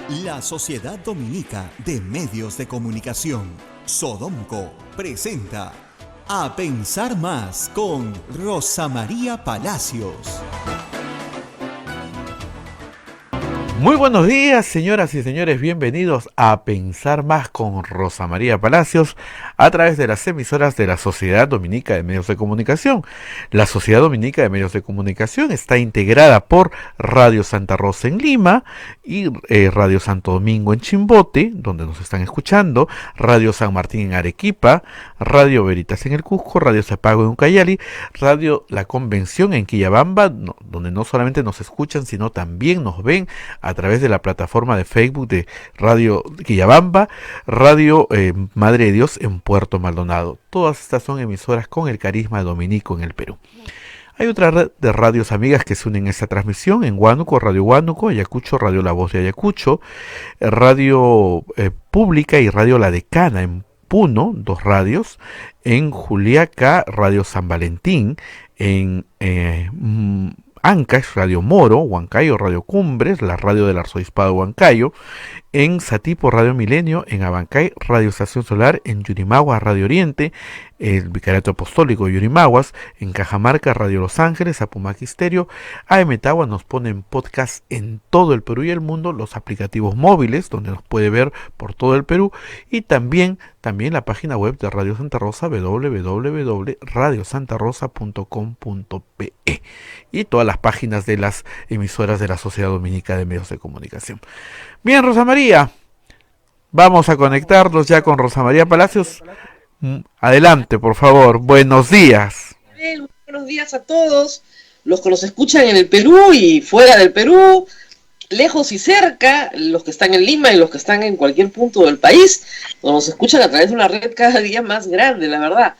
La Sociedad Dominica de Medios de Comunicación, Sodomco, presenta A Pensar Más con Rosa María Palacios. Muy buenos días, señoras y señores, bienvenidos a Pensar Más con Rosa María Palacios a través de las emisoras de la Sociedad Dominica de Medios de Comunicación. La Sociedad Dominica de Medios de Comunicación está integrada por Radio Santa Rosa en Lima y Radio Santo Domingo en Chimbote, donde nos están escuchando, Radio San Martín en Arequipa, Radio Veritas en el Cusco, Radio Sapago en Ucayali, Radio La Convención en Quillabamba, donde no solamente nos escuchan, sino también nos ven a través de la plataforma de Facebook de Radio Quillabamba, Radio Madre de Dios en Puerto Maldonado. Todas estas son emisoras con el carisma dominico en el Perú. Hay otra red de radios amigas que se unen a esta transmisión: en Huánuco, Radio Huánuco; Ayacucho, Radio La Voz de Ayacucho; Radio Pública y Radio La Decana en Puno, dos radios; en Juliaca, Radio San Valentín; en Ancash, Radio Moro; Huancayo, Radio Cumbres, la radio del Arzobispado de Huancayo; en Satipo, Radio Milenio; en Abancay, Radio Estación Solar; en Yurimaguas, Radio Oriente, el Vicariato Apostólico de Yurimaguas; en Cajamarca, Radio Los Ángeles; Apumaquisterio. AM Tagua nos pone en podcast en todo el Perú y el mundo, los aplicativos móviles, donde nos puede ver por todo el Perú, y también la página web de Radio Santa Rosa, www.radiosantarosa.com.pe, y todas las páginas de las emisoras de la Sociedad Dominica de Medios de Comunicación. Bien, Rosa María, vamos a conectarnos ya con Rosa María Palacios. Adelante, por favor. Buenos días. Buenos días a todos los que nos escuchan en el Perú y fuera del Perú, lejos y cerca, los que están en Lima y los que están en cualquier punto del país, nos escuchan a través de una red cada día más grande, la verdad.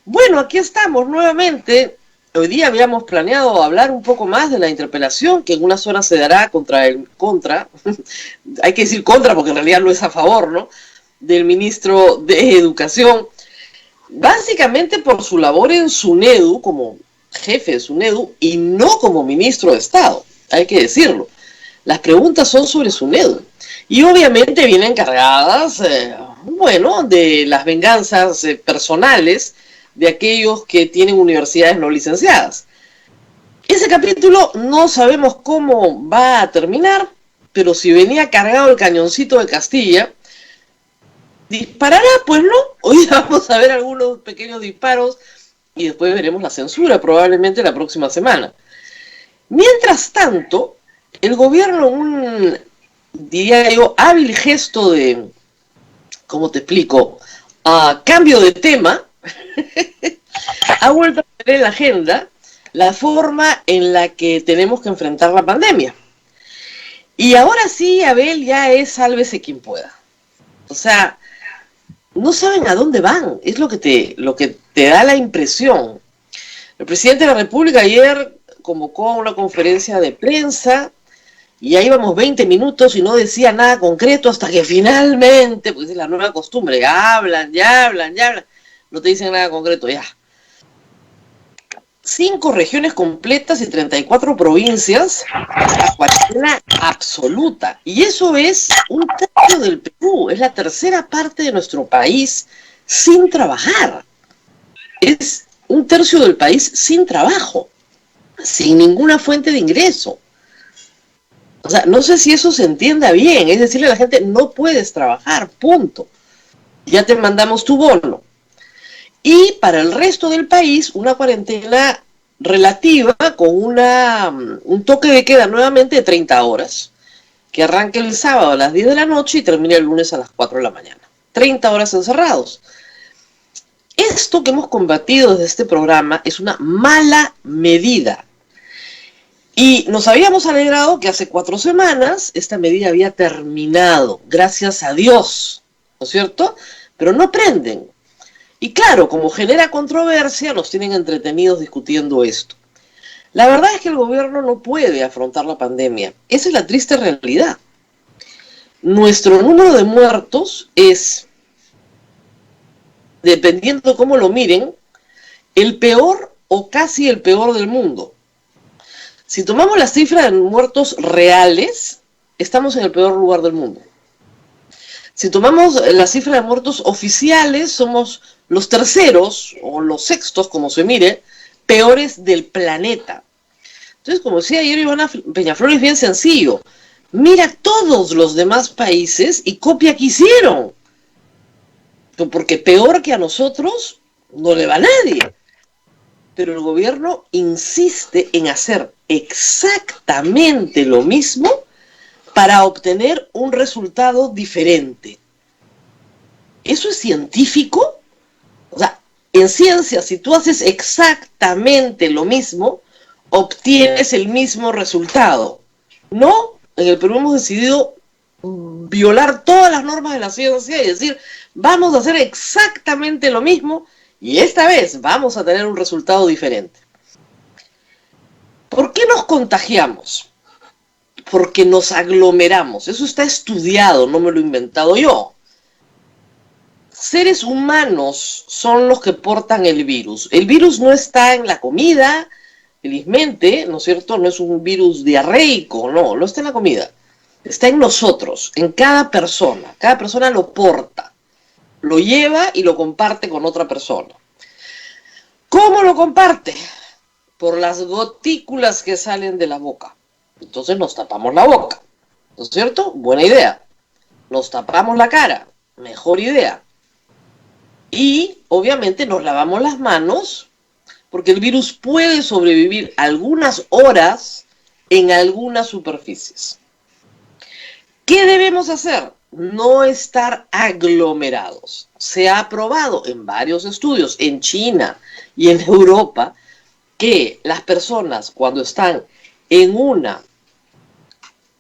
Bueno, aquí estamos nuevamente. Hoy día habíamos planeado hablar un poco más de la interpelación que en unas horas se dará contra, hay que decir contra porque en realidad no es a favor, ¿no?, del ministro de Educación, básicamente por su labor en SUNEDU, como jefe de SUNEDU, y no como ministro de Estado, hay que decirlo. Las preguntas son sobre SUNEDU, y obviamente vienen cargadas, de las venganzas personales de aquellos que tienen universidades no licenciadas. Ese capítulo no sabemos cómo va a terminar, pero si venía cargado el cañoncito de Castilla, ¿disparará? Pues no. Hoy vamos a ver algunos pequeños disparos y después veremos la censura probablemente la próxima semana. Mientras tanto, el gobierno, diría yo, hábil gesto de, ¿cómo te explico?, cambio de tema, ha vuelto a tener en la agenda la forma en la que tenemos que enfrentar la pandemia. Y ahora sí, Abel, ya es sálvese quien pueda. O sea, no saben a dónde van, es lo que te da la impresión. El presidente de la República ayer convocó una conferencia de prensa y ya íbamos 20 minutos y no decía nada concreto hasta que finalmente, pues es la nueva costumbre, hablan, no te dicen nada concreto, ya. 5 regiones completas y 34 provincias a cuarentena absoluta. Y eso es un tercio del Perú, es la tercera parte de nuestro país sin trabajar. Es un tercio del país sin trabajo, sin ninguna fuente de ingreso. O sea, no sé si eso se entienda bien, es decirle a la gente, no puedes trabajar, punto. Ya te mandamos tu bono. Y para el resto del país, una cuarentena relativa con un toque de queda nuevamente de 30 horas, que arranque el sábado a las 10 de la noche y termine el lunes a las 4 de la mañana. 30 horas encerrados. Esto que hemos combatido desde este programa es una mala medida. Y nos habíamos alegrado que hace 4 semanas esta medida había terminado, gracias a Dios, ¿no es cierto? Pero no prenden. Y claro, como genera controversia, nos tienen entretenidos discutiendo esto. La verdad es que el gobierno no puede afrontar la pandemia. Esa es la triste realidad. Nuestro número de muertos es, dependiendo de cómo lo miren, el peor o casi el peor del mundo. Si tomamos la cifra de muertos reales, estamos en el peor lugar del mundo. Si tomamos la cifra de muertos oficiales, somos los terceros, o los sextos, como se mire, peores del planeta. Entonces, como decía ayer Ivana Peñaflor, es bien sencillo. Mira todos los demás países y copia que hicieron. Porque peor que a nosotros no le va a nadie. Pero el gobierno insiste en hacer exactamente lo mismo para obtener un resultado diferente. ¿Eso es científico? O sea, en ciencia, si tú haces exactamente lo mismo, obtienes el mismo resultado. No, en el Perú hemos decidido violar todas las normas de la ciencia y decir, vamos a hacer exactamente lo mismo y esta vez vamos a tener un resultado diferente. ¿Por qué nos contagiamos? Porque nos aglomeramos. Eso está estudiado, no me lo he inventado yo. Seres humanos son los que portan el virus. El virus no está en la comida, felizmente, ¿no es cierto? No es un virus diarreico, no está en la comida. Está en nosotros, en cada persona. Cada persona lo porta, lo lleva y lo comparte con otra persona. ¿Cómo lo comparte? Por las gotículas que salen de la boca. Entonces nos tapamos la boca, ¿no es cierto? Buena idea. Nos tapamos la cara, mejor idea. Y obviamente nos lavamos las manos, porque el virus puede sobrevivir algunas horas en algunas superficies. ¿Qué debemos hacer? No estar aglomerados. Se ha probado en varios estudios, en China y en Europa, que las personas cuando están en una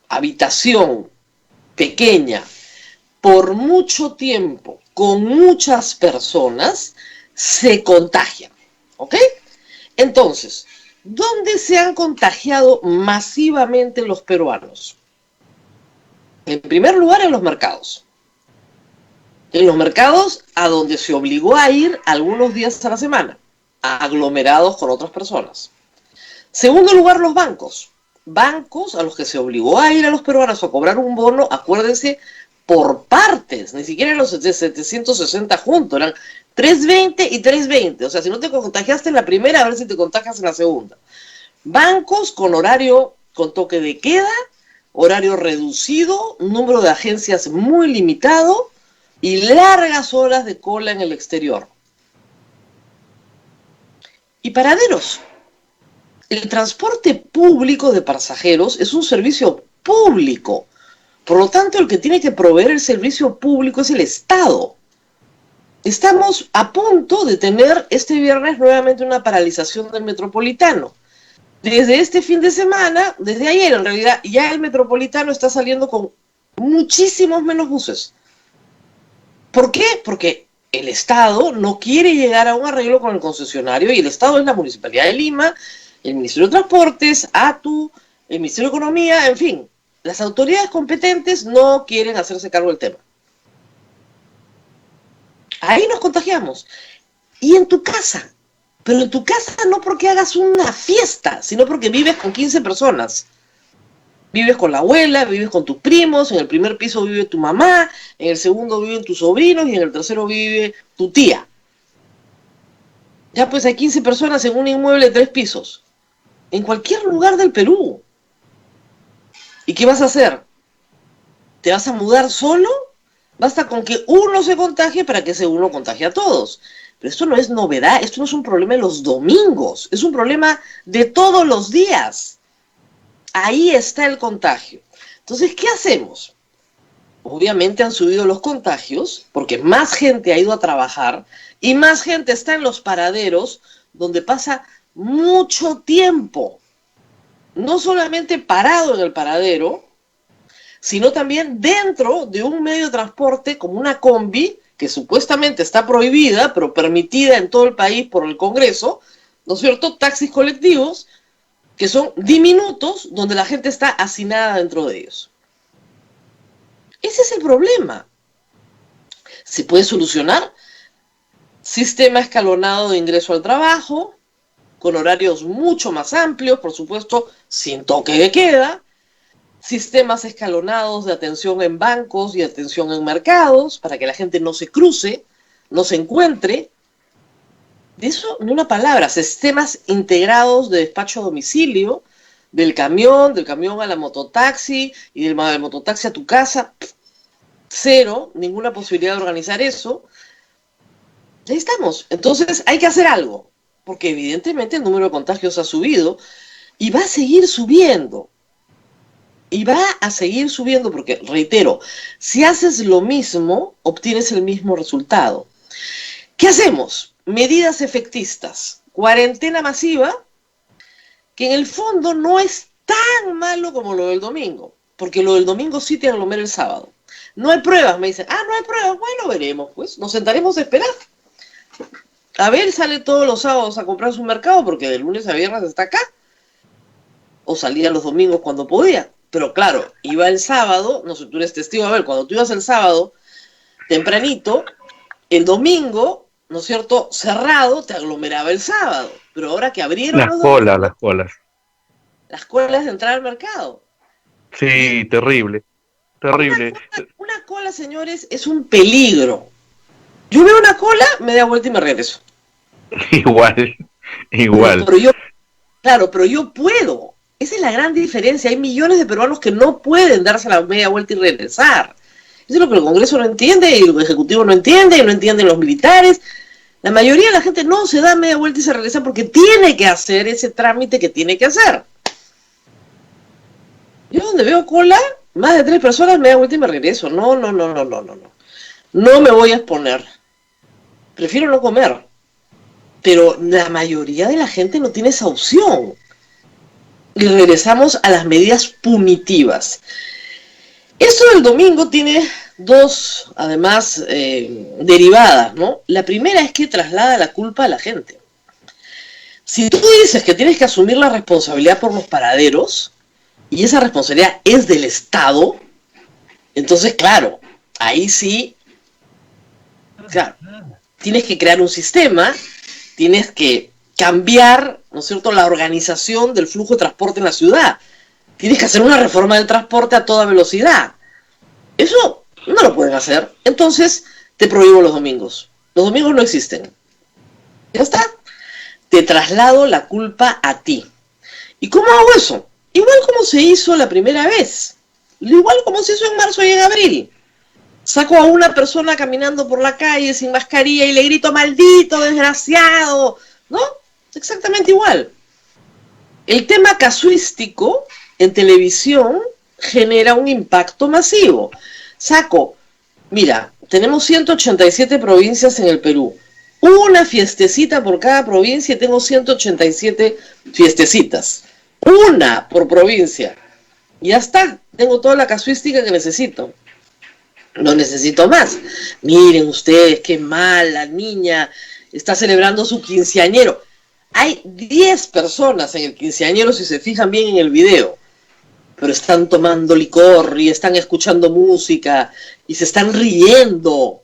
habitación pequeña por mucho tiempo con muchas personas se contagian, ¿ok? Entonces, ¿dónde se han contagiado masivamente los peruanos? En primer lugar, en los mercados. En los mercados a donde se obligó a ir algunos días a la semana, aglomerados con otras personas. Segundo lugar, los bancos. Bancos a los que se obligó a ir a los peruanos a cobrar un bono, acuérdense, por partes, ni siquiera los 760 juntos, eran 320 y 320. O sea, si no te contagiaste en la primera, a ver si te contagias en la segunda. Bancos con horario, con toque de queda, horario reducido, número de agencias muy limitado y largas horas de cola en el exterior. Y paraderos. El transporte público de pasajeros es un servicio público. Por lo tanto, el que tiene que proveer el servicio público es el Estado. Estamos a punto de tener este viernes nuevamente una paralización del Metropolitano. Desde este fin de semana, desde ayer en realidad, ya el Metropolitano está saliendo con muchísimos menos buses. ¿Por qué? Porque el Estado no quiere llegar a un arreglo con el concesionario y el Estado es la Municipalidad de Lima, el Ministerio de Transportes, ATU, el Ministerio de Economía, en fin. Las autoridades competentes no quieren hacerse cargo del tema. Ahí nos contagiamos. Y en tu casa. Pero en tu casa no porque hagas una fiesta, sino porque vives con 15 personas. Vives con la abuela, vives con tus primos, en el primer piso vive tu mamá, en el segundo viven tus sobrinos y en el tercero vive tu tía. Ya pues hay 15 personas en un inmueble de 3 pisos. En cualquier lugar del Perú. ¿Y qué vas a hacer? ¿Te vas a mudar solo? Basta con que uno se contagie para que ese uno contagie a todos. Pero esto no es novedad, esto no es un problema de los domingos, es un problema de todos los días. Ahí está el contagio. Entonces, ¿qué hacemos? Obviamente han subido los contagios porque más gente ha ido a trabajar y más gente está en los paraderos donde pasa mucho tiempo. No solamente parado en el paradero, sino también dentro de un medio de transporte como una combi, que supuestamente está prohibida, pero permitida en todo el país por el Congreso, ¿no es cierto? Taxis colectivos, que son diminutos, donde la gente está hacinada dentro de ellos. Ese es el problema. ¿Se puede solucionar? Sistema escalonado de ingreso al trabajo, con horarios mucho más amplios, por supuesto, sin toque de queda, sistemas escalonados de atención en bancos y atención en mercados para que la gente no se cruce, no se encuentre. De eso ni una palabra. Sistemas integrados de despacho a domicilio, del camión a la mototaxi y del mototaxi a tu casa. Cero, ninguna posibilidad de organizar eso. Ahí estamos. Entonces hay que hacer algo, porque evidentemente el número de contagios ha subido y va a seguir subiendo. Y va a seguir subiendo porque, reitero, si haces lo mismo, obtienes el mismo resultado. ¿Qué hacemos? Medidas efectistas. Cuarentena masiva, que en el fondo no es tan malo como lo del domingo, porque lo del domingo sí te aglomera el sábado. No hay pruebas, me dicen. No hay pruebas, bueno, veremos, pues. Nos sentaremos a esperar. Abel sale todos los sábados a comprar su mercado porque de lunes a viernes está acá. O salía los domingos cuando podía. Pero claro, iba el sábado, no sé, tú eres testigo, Abel, cuando tú ibas el sábado, tempranito, el domingo, ¿no es cierto?, cerrado, te aglomeraba el sábado. Pero ahora que abrieron Las colas, las colas. Las colas de entrar al mercado. Sí, terrible, terrible. Una cola, señores, es un peligro. Yo veo una cola, me da vuelta y me regreso. Igual. Pero yo puedo. Esa es la gran diferencia. Hay millones de peruanos que no pueden darse la media vuelta y regresar. Eso es lo que el Congreso no entiende, y el Ejecutivo no entiende, y no entienden los militares. La mayoría de la gente no se da media vuelta y se regresa porque tiene que hacer ese trámite que tiene que hacer. Yo donde veo cola, más de 3 personas, media vuelta y me regreso. No. No me voy a exponer. Prefiero no comer. Pero la mayoría de la gente no tiene esa opción. Y regresamos a las medidas punitivas. Esto del domingo tiene dos, además, derivadas, ¿no? La primera es que traslada la culpa a la gente. Si tú dices que tienes que asumir la responsabilidad por los paraderos, y esa responsabilidad es del Estado, entonces, claro, ahí sí, claro, tienes que crear un sistema, tienes que cambiar, ¿no es cierto?, la organización del flujo de transporte en la ciudad. Tienes que hacer una reforma del transporte a toda velocidad. Eso no lo pueden hacer. Entonces, te prohíbo los domingos. Los domingos no existen. Ya está. Te traslado la culpa a ti. ¿Y cómo hago eso? Igual como se hizo la primera vez. Igual como se hizo en marzo y en abril. Saco a una persona caminando por la calle sin mascarilla y le grito, maldito, desgraciado. ¿No? Exactamente igual. El tema casuístico en televisión genera un impacto masivo. Saco, mira, tenemos 187 provincias en el Perú. Una fiestecita por cada provincia y tengo 187 fiestecitas. Una por provincia. Ya está, tengo toda la casuística que necesito. No necesito más. Miren ustedes, qué mal, la niña está celebrando su quinceañero. Hay 10 personas en el quinceañero, si se fijan bien en el video, pero están tomando licor y están escuchando música y se están riendo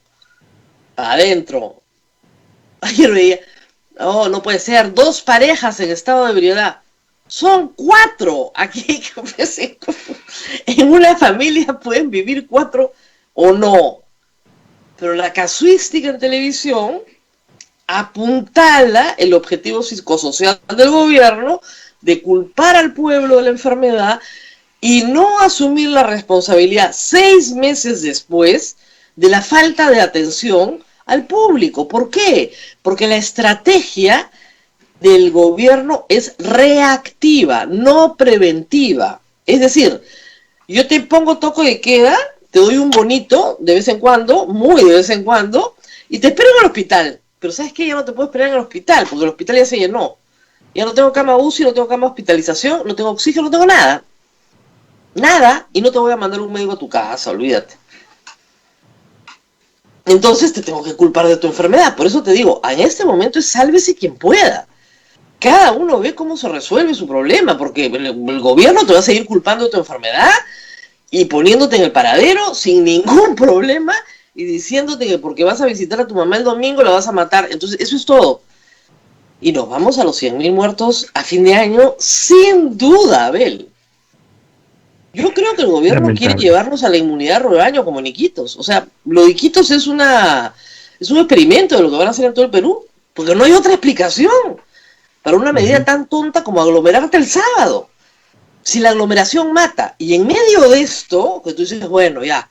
adentro. Ayer veía, no puede ser, 2 parejas en estado de ebriedad. Son 4. Aquí en una familia pueden vivir 4 o no. Pero la casuística en televisión apuntala el objetivo psicosocial del gobierno de culpar al pueblo de la enfermedad y no asumir la responsabilidad 6 meses después de la falta de atención al público. ¿Por qué? Porque la estrategia del gobierno es reactiva, no preventiva. Es decir, yo te pongo toque de queda, te doy un bonito de vez en cuando, muy de vez en cuando, y te espero en el hospital. Pero ¿sabes qué? Ya no te puedo esperar en el hospital, porque el hospital ya se llenó. Ya no tengo cama UCI, no tengo cama de hospitalización, no tengo oxígeno, no tengo nada. Nada, y no te voy a mandar un médico a tu casa, olvídate. Entonces te tengo que culpar de tu enfermedad. Por eso te digo, en este momento es sálvese quien pueda. Cada uno ve cómo se resuelve su problema, porque el gobierno te va a seguir culpando de tu enfermedad y poniéndote en el paradero sin ningún problema y diciéndote que porque vas a visitar a tu mamá el domingo la vas a matar. Entonces, eso es todo. Y nos vamos a los 100.000 muertos a fin de año, sin duda, Abel. Yo creo que el gobierno quiere Lamentable. llevarnos a la inmunidad de rebaño como en Iquitos. O sea, lo de Iquitos es un experimento de lo que van a hacer en todo el Perú, porque no hay otra explicación para una medida Ujú. tan tonta como aglomerarte el sábado. Si la aglomeración mata, y en medio de esto, que tú dices, bueno, ya,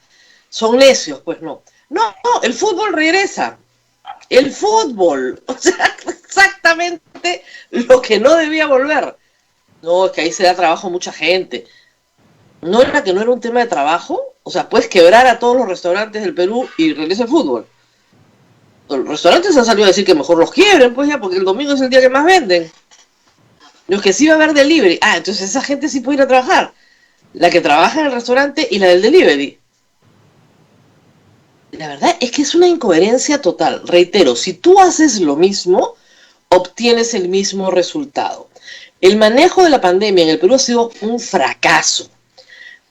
son necios, pues no. No, el fútbol regresa. El fútbol. O sea, exactamente lo que no debía volver. No, es que ahí se da trabajo a mucha gente. ¿No era que no era un tema de trabajo? O sea, puedes quebrar a todos los restaurantes del Perú y regresa el fútbol. Los restaurantes han salido a decir que mejor los quiebren, pues ya, porque el domingo es el día que más venden. Los que sí va a haber delivery. Ah, entonces esa gente sí puede ir a trabajar. La que trabaja en el restaurante y la del delivery. La verdad es que es una incoherencia total. Reitero, si tú haces lo mismo, obtienes el mismo resultado. El manejo de la pandemia en el Perú ha sido un fracaso.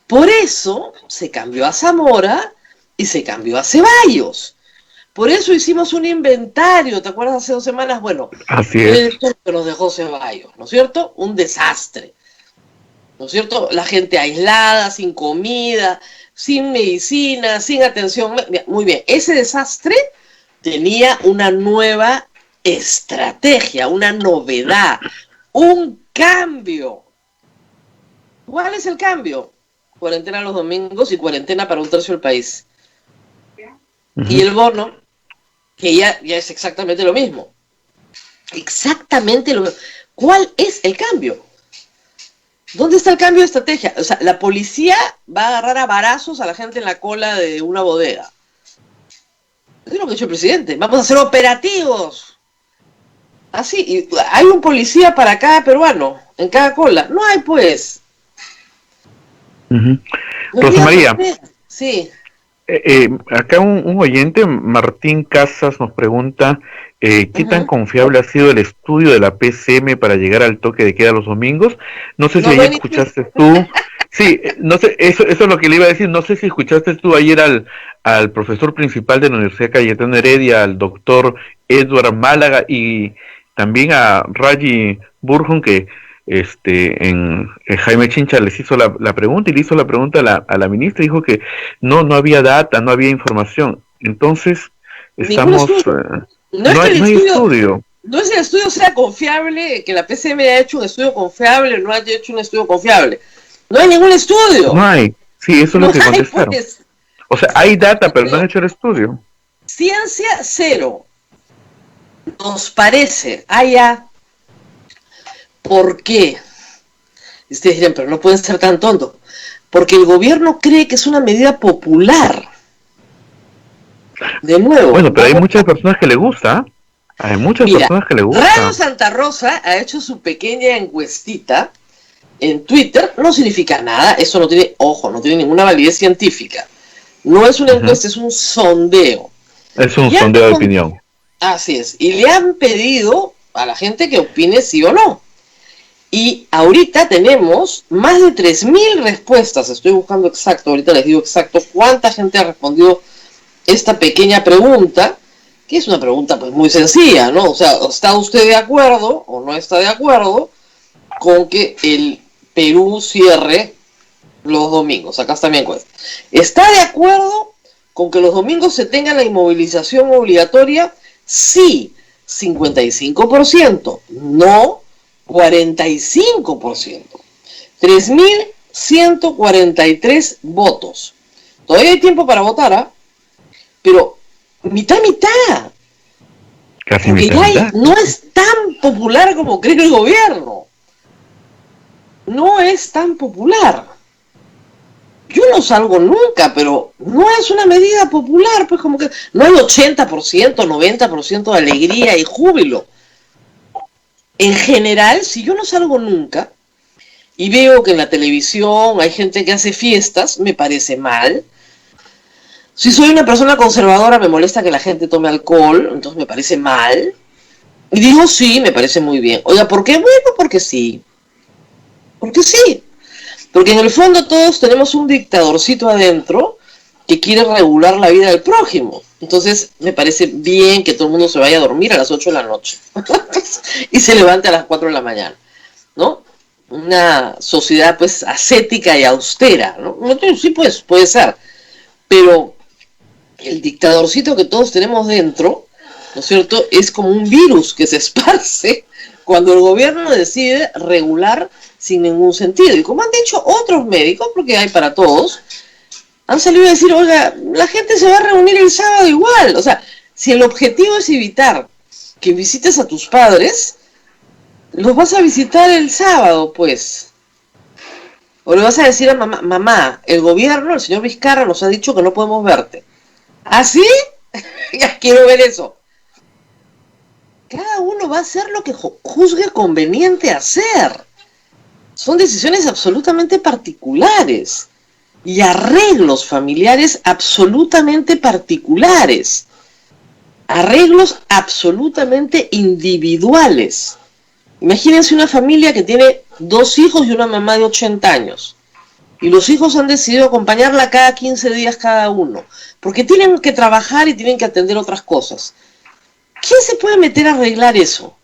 Por eso se cambió a Zamora y se cambió a Ceballos. Por eso hicimos un inventario, ¿te acuerdas hace 2 semanas? Bueno, Así miren es. esto que nos dejó Ceballos, ¿no es cierto? Un desastre, ¿no es cierto? La gente aislada, sin comida, sin medicina, sin atención. Muy bien, ese desastre tenía una nueva estrategia, una novedad, un cambio. ¿Cuál es el cambio? Cuarentena los domingos y cuarentena para un tercio del país. Y Ujú. el bono, que ya es exactamente lo mismo. Exactamente lo mismo. ¿Cuál es el cambio? ¿Dónde está el cambio de estrategia? O sea, la policía va a agarrar a varazos a la gente en la cola de una bodega. Eso es lo que ha dicho el presidente. Vamos a hacer operativos. Así, y hay un policía para cada peruano, en cada cola. No hay, pues. Ujú. No Rosa había María, manera. Sí. acá un oyente, Martín Casas, nos pregunta ¿qué tan Uh-huh. confiable ha sido el estudio de la PCM para llegar al toque de queda los domingos? No sé si No, no ayer hay ni... escuchaste tú. Sí, no sé, eso es lo que le iba a decir. No sé si escuchaste tú ayer al profesor principal de la Universidad Cayetano Heredia, al doctor Edward Málaga y también a Raji Burjun, que Jaime Chincha les hizo la pregunta y le hizo la pregunta a la ministra y dijo que no había data, no había información. Entonces, Ningún estamos, estudio. No es que el no hay estudio, estudio, no es que el estudio sea confiable, que la PCM haya hecho un estudio confiable o no haya hecho un estudio confiable. No hay ningún no estudio. hay. Sí, eso es No lo que hay, contestaron. pues. O sea, hay data, pero no han Estudio. hecho el estudio. Ciencia cero. Nos parece. Ya. ¿Por qué? Y ustedes dirán, pero no pueden ser tan tontos. Porque el gobierno cree que es una medida popular. De nuevo, Bueno, pero hay vamos muchas a... personas que le gusta. Hay muchas Mira, personas que le Radio gusta. Santa Rosa ha hecho su pequeña encuestita en Twitter. No significa nada, eso no tiene, ojo, no tiene ninguna validez científica. No es una Ujú. encuesta, es un sondeo. Es un Y han, sondeo de opinión. así es, y le han pedido a la gente que opine sí o no. Y ahorita tenemos más de 3.000 respuestas, estoy buscando exacto, ahorita les digo exacto cuánta gente ha respondido esta pequeña pregunta, que es una pregunta pues muy sencilla, ¿no? O sea, ¿está usted de acuerdo o no está de acuerdo con que el Perú cierre los domingos? Acá está mi encuesta. ¿Está de acuerdo con que los domingos se tenga la inmovilización obligatoria? Sí, 55%. No, 45%. 3.143 votos. Todavía hay tiempo para votar, ¿ah? Pero mitad, mitad. Casi Porque mitad, ya mitad. no es tan popular como cree el gobierno. No es tan popular. Yo no salgo nunca, pero no es una medida popular, pues como que no hay 80%, 90% de alegría y júbilo. En general, si yo no salgo nunca y veo que en la televisión hay gente que hace fiestas, me parece mal. Si soy una persona conservadora, me molesta que la gente tome alcohol, entonces me parece mal. Y digo sí, me parece muy bien. Oiga, ¿por qué? Bueno, porque sí. Porque sí. Porque en el fondo todos tenemos un dictadorcito adentro que quiere regular la vida del prójimo. Entonces me parece bien que todo el mundo se vaya a dormir a las 8 de la noche y se levante a las 4 de la mañana, ¿no? una sociedad pues ascética y austera, ¿no? Sí, pues, puede ser, pero el dictadorcito que todos tenemos dentro, ¿no es cierto?, es como un virus que se esparce cuando el gobierno decide regular sin ningún sentido. Y como han dicho otros médicos, porque hay para todos, han salido a decir, oiga, la gente se va a reunir el sábado igual. O sea, si el objetivo es evitar que visites a tus padres, los vas a visitar el sábado, pues. O le vas a decir a mamá, mamá, el gobierno, el señor Vizcarra nos ha dicho que no podemos verte. ¿Ah, sí? Ya quiero ver eso. Cada uno va a hacer lo que juzgue conveniente hacer. Son decisiones absolutamente particulares y arreglos familiares absolutamente particulares. Arreglos absolutamente individuales. Imagínense una familia que tiene 2 hijos y una mamá de 80 años. Y los hijos han decidido acompañarla cada 15 días cada uno, porque tienen que trabajar y tienen que atender otras cosas. ¿Quién se puede meter a arreglar eso?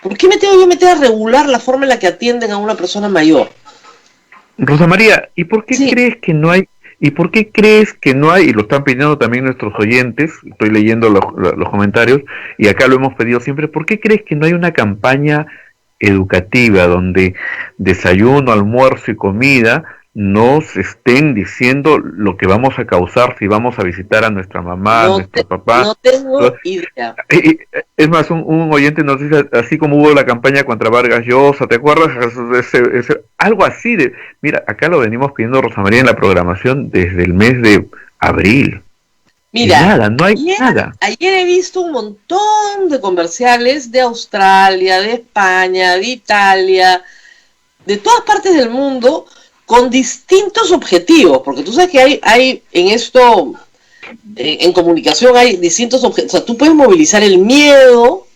¿Por qué me tengo yo meter a regular la forma en la que atienden a una persona mayor? Rosa María, ¿y por qué crees que no hay? ¿Y por qué crees que no hay? Y lo están pidiendo también nuestros oyentes, estoy leyendo los comentarios, y acá lo hemos pedido siempre, ¿por qué crees que no hay una campaña educativa donde desayuno, almuerzo y comida nos estén diciendo lo que vamos a causar si vamos a visitar a nuestra mamá, a nuestro papá? No tengo idea. Es más, un oyente nos dice, así como hubo la campaña contra Vargas Llosa, ¿te acuerdas? Algo así de, mira, acá lo venimos pidiendo, Rosa María, en la programación desde el mes de abril. Mira, nada, no hay nada. Ayer he visto un montón de comerciales de Australia, de España, de Italia, de todas partes del mundo, con distintos objetivos, porque tú sabes que hay en esto, en comunicación hay distintos objetivos. O sea, tú puedes movilizar el miedo,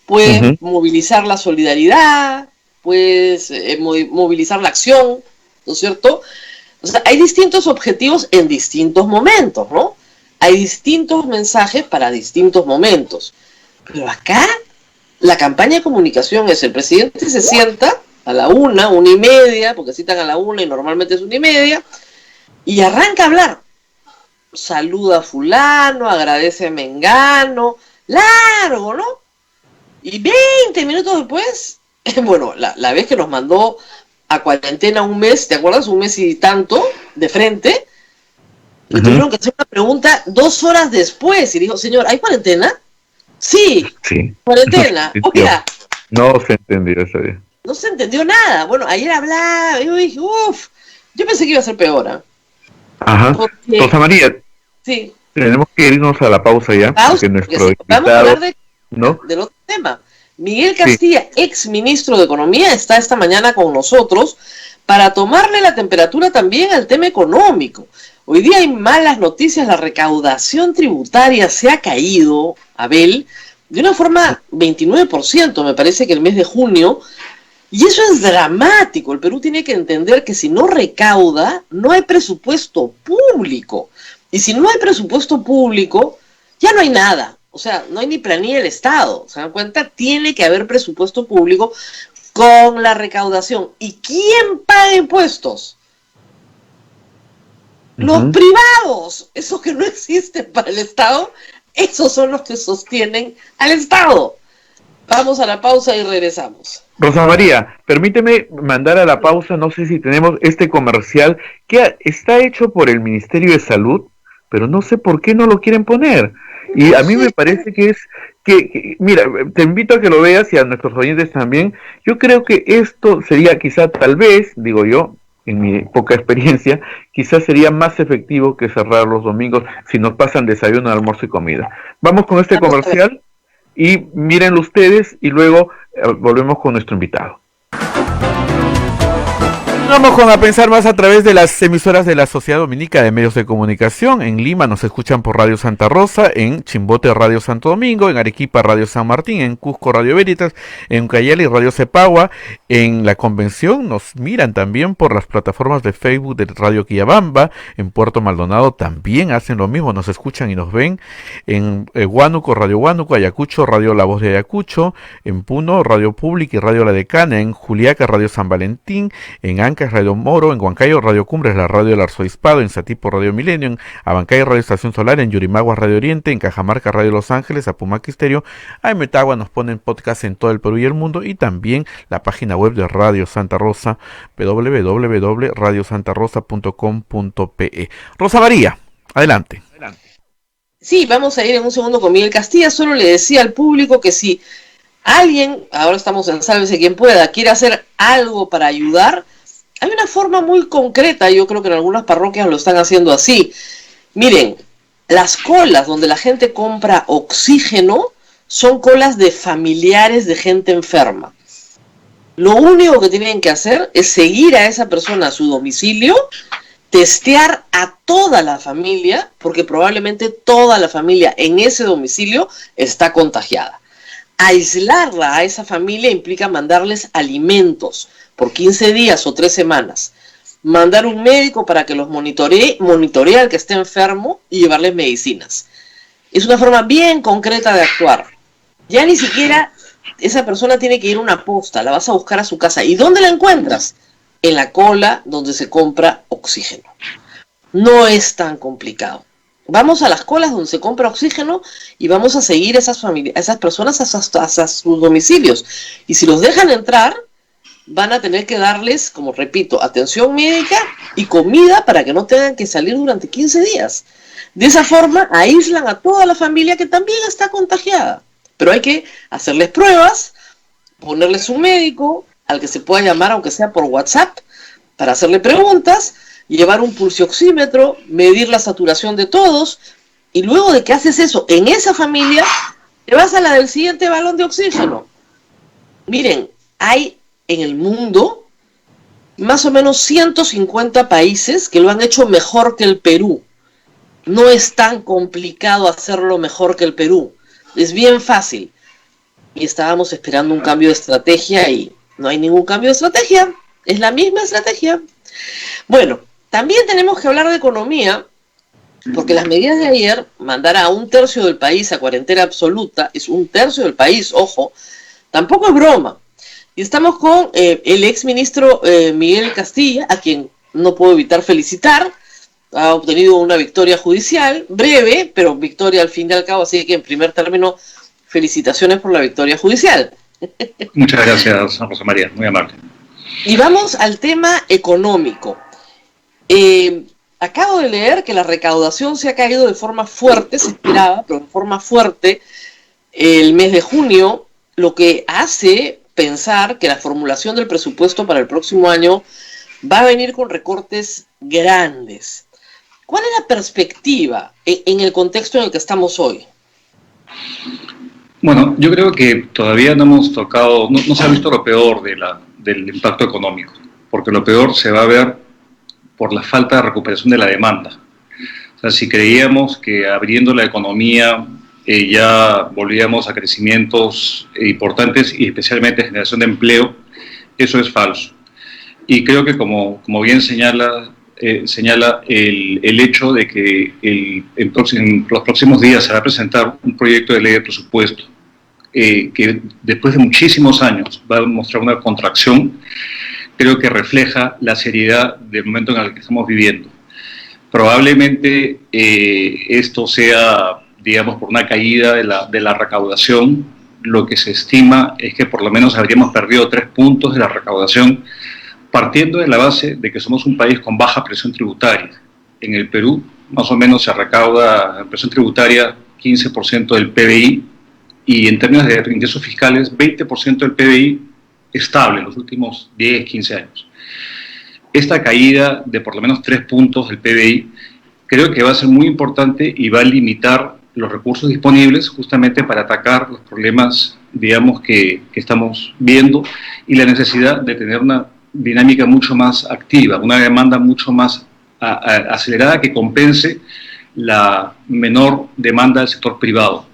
puedes movilizar la solidaridad, puedes movilizar la acción, ¿no es cierto? O sea, hay distintos objetivos en distintos momentos, ¿no? Hay distintos mensajes para distintos momentos. Pero acá, la campaña de comunicación es: el presidente se sienta a la 1:30, porque citan a la 1 y normalmente es 1:30, y arranca a hablar. Saluda a fulano, agradece a mengano, largo, ¿no? Y 20 minutos después, bueno, la vez que nos mandó a cuarentena un mes, ¿te acuerdas? Un mes y tanto, de frente, y tuvieron que hacer una pregunta 2 horas después, y dijo, señor, ¿hay cuarentena? Sí, cuarentena. Oiga, no se entendió ese día. No se entendió nada. Bueno, ayer hablaba, yo dije, yo pensé que iba a ser peor, ¿eh? Ajá. Porque, Rosa María, sí, tenemos que irnos a la pausa ya, porque nuestro invitado, vamos a hablar del otro tema. Miguel Castilla, ex ministro de Economía, está esta mañana con nosotros para tomarle la temperatura también al tema económico. Hoy día hay malas noticias, la recaudación tributaria se ha caído, Abel, de una forma 29%, me parece que el mes de junio, y eso es dramático. El Perú tiene que entender que si no recauda, no hay presupuesto público, y si no hay presupuesto público, ya no hay nada, o sea, no hay ni planilla del Estado, ¿se dan cuenta? Tiene que haber presupuesto público con la recaudación. ¿Y quién paga impuestos? Los privados, esos que no existen para el Estado, esos son los que sostienen al Estado. Vamos a la pausa y regresamos. Rosa María, permíteme mandar a la pausa, no sé si tenemos este comercial que está hecho por el Ministerio de Salud, pero no sé por qué no lo quieren poner. Y a mí me parece que es mira, te invito a que lo veas y a nuestros oyentes también. Yo creo que esto sería quizá, tal vez, digo yo, en mi poca experiencia, quizás sería más efectivo que cerrar los domingos si nos pasan desayuno, almuerzo y comida. Vamos con este comercial y mírenlo ustedes y luego volvemos con nuestro invitado. Vamos con A Pensar Más a través de las emisoras de la Sociedad Dominica de Medios de Comunicación. En Lima nos escuchan por Radio Santa Rosa, en Chimbote Radio Santo Domingo, en Arequipa Radio San Martín, en Cusco Radio Veritas, en Ucayali Radio Cepagua. En la Convención nos miran también por las plataformas de Facebook de Radio Quillabamba. En Puerto Maldonado también hacen lo mismo, nos escuchan y nos ven. En Huánuco Radio Huánuco, Ayacucho Radio La Voz de Ayacucho, en Puno Radio Pública y Radio La Decana, en Juliaca Radio San Valentín, en Ancash Radio Moro, en Huancayo Radio Cumbres, la radio del Arzobispado, en Satipo Radio Milenio, en Abancay Radio Estación Solar, en Yurimaguas Radio Oriente, en Cajamarca Radio Los Ángeles, Apumac Estéreo, a Metagua nos ponen podcast en todo el Perú y el mundo, y también la página web de Radio Santa Rosa, www.radiosantarosa.com.pe. Rosa María, adelante. Sí, vamos a ir en un segundo con Miguel Castilla. Solo le decía al público que si alguien, ahora estamos en Sálvese Quien Pueda, quiere hacer algo para ayudar, hay una forma muy concreta. Yo creo que en algunas parroquias lo están haciendo así. Miren, las colas donde la gente compra oxígeno son colas de familiares de gente enferma. Lo único que tienen que hacer es seguir a esa persona a su domicilio, testear a toda la familia, porque probablemente toda la familia en ese domicilio está contagiada. Aislarla a esa familia implica mandarles alimentos por 15 días o 3 semanas. Mandar un médico para que los monitoree al que esté enfermo y llevarles medicinas. Es una forma bien concreta de actuar. Ya ni siquiera esa persona tiene que ir a una posta, la vas a buscar a su casa. ¿Y dónde la encuentras? En la cola donde se compra oxígeno. No es tan complicado. Vamos a las colas donde se compra oxígeno y vamos a seguir a esas personas hasta sus domicilios. Y si los dejan entrar, van a tener que darles, como repito, atención médica y comida para que no tengan que salir durante 15 días. De esa forma aíslan a toda la familia que también está contagiada. Pero hay que hacerles pruebas, ponerles un médico al que se pueda llamar, aunque sea por WhatsApp, para hacerle preguntas, llevar un pulsioxímetro, medir la saturación de todos, y luego de que haces eso en esa familia, te vas a la del siguiente balón de oxígeno. Miren, hay en el mundo más o menos 150 países que lo han hecho mejor que el Perú. No es tan complicado hacerlo mejor que el Perú. Es bien fácil. Y estábamos esperando un cambio de estrategia y no hay ningún cambio de estrategia. Es la misma estrategia. Bueno, también tenemos que hablar de economía, porque las medidas de ayer, mandar a 1/3 del país a cuarentena absoluta, es 1/3 del país, ojo, tampoco es broma. Y estamos con el exministro Miguel Castilla, a quien no puedo evitar felicitar. Ha obtenido una victoria judicial, breve, pero victoria al fin y al cabo, así que en primer término, felicitaciones por la victoria judicial. Muchas gracias, Rosa María, muy amable. Y vamos al tema económico. Acabo de leer que la recaudación se ha caído de forma fuerte, se esperaba, pero de forma fuerte, el mes de junio, lo que hace pensar que la formulación del presupuesto para el próximo año va a venir con recortes grandes. ¿Cuál es la perspectiva en el contexto en el que estamos hoy? Bueno, yo creo que todavía no hemos tocado, no se ha visto lo peor del impacto económico, porque lo peor se va a ver por la falta de recuperación de la demanda. O sea, si creíamos que abriendo la economía ya volvíamos a crecimientos importantes y especialmente generación de empleo, eso es falso. Y creo que como bien señala el hecho de que en los próximos días se va a presentar un proyecto de ley de presupuesto que después de muchísimos años va a mostrar una contracción, creo que refleja la seriedad del momento en el que estamos viviendo. Probablemente esto sea, digamos, por una caída de la recaudación. Lo que se estima es que por lo menos habríamos perdido 3 puntos de la recaudación, partiendo de la base de que somos un país con baja presión tributaria. En el Perú, más o menos se recauda en presión tributaria 15% del PBI, y en términos de ingresos fiscales, 20% del PBI estable en los últimos 10, 15 años. Esta caída de por lo menos 3 puntos del PBI creo que va a ser muy importante y va a limitar los recursos disponibles justamente para atacar los problemas, digamos, que estamos viendo, y la necesidad de tener una dinámica mucho más activa, una demanda mucho más acelerada que compense la menor demanda del sector privado.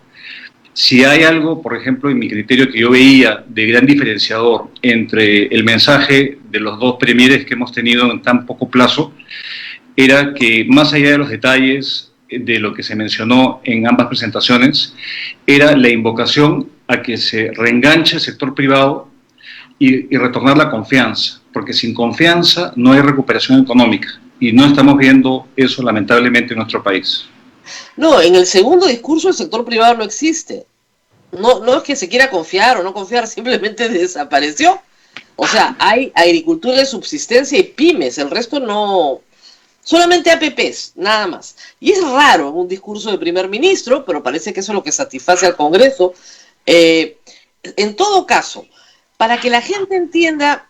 Si hay algo, por ejemplo, en mi criterio que yo veía de gran diferenciador entre el mensaje de los dos premieres que hemos tenido en tan poco plazo, era que más allá de los detalles de lo que se mencionó en ambas presentaciones, era la invocación a que se reenganche el sector privado y retornar la confianza, porque sin confianza no hay recuperación económica, y no estamos viendo eso lamentablemente en nuestro país. No, en el segundo discurso el sector privado no existe. No es que se quiera confiar o no confiar, simplemente desapareció. O sea, hay agricultura de subsistencia y pymes, el resto no... Solamente APPs, nada más. Y es raro un discurso de primer ministro, pero parece que eso es lo que satisface al Congreso. En todo caso, para que la gente entienda,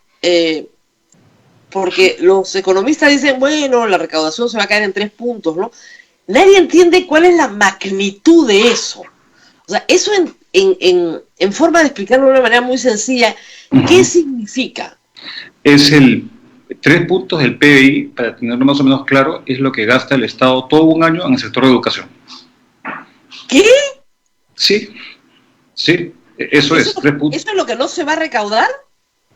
porque los economistas dicen, bueno, la recaudación se va a caer en 3 puntos, ¿no? Nadie entiende cuál es la magnitud de eso. O sea, eso en forma de explicarlo de una manera muy sencilla, ¿qué significa? Es 3 puntos del PBI, para tenerlo más o menos claro, es lo que gasta el Estado todo un año en el sector de educación. ¿Qué? Sí, eso es 3 puntos. ¿Eso es lo que no se va a recaudar?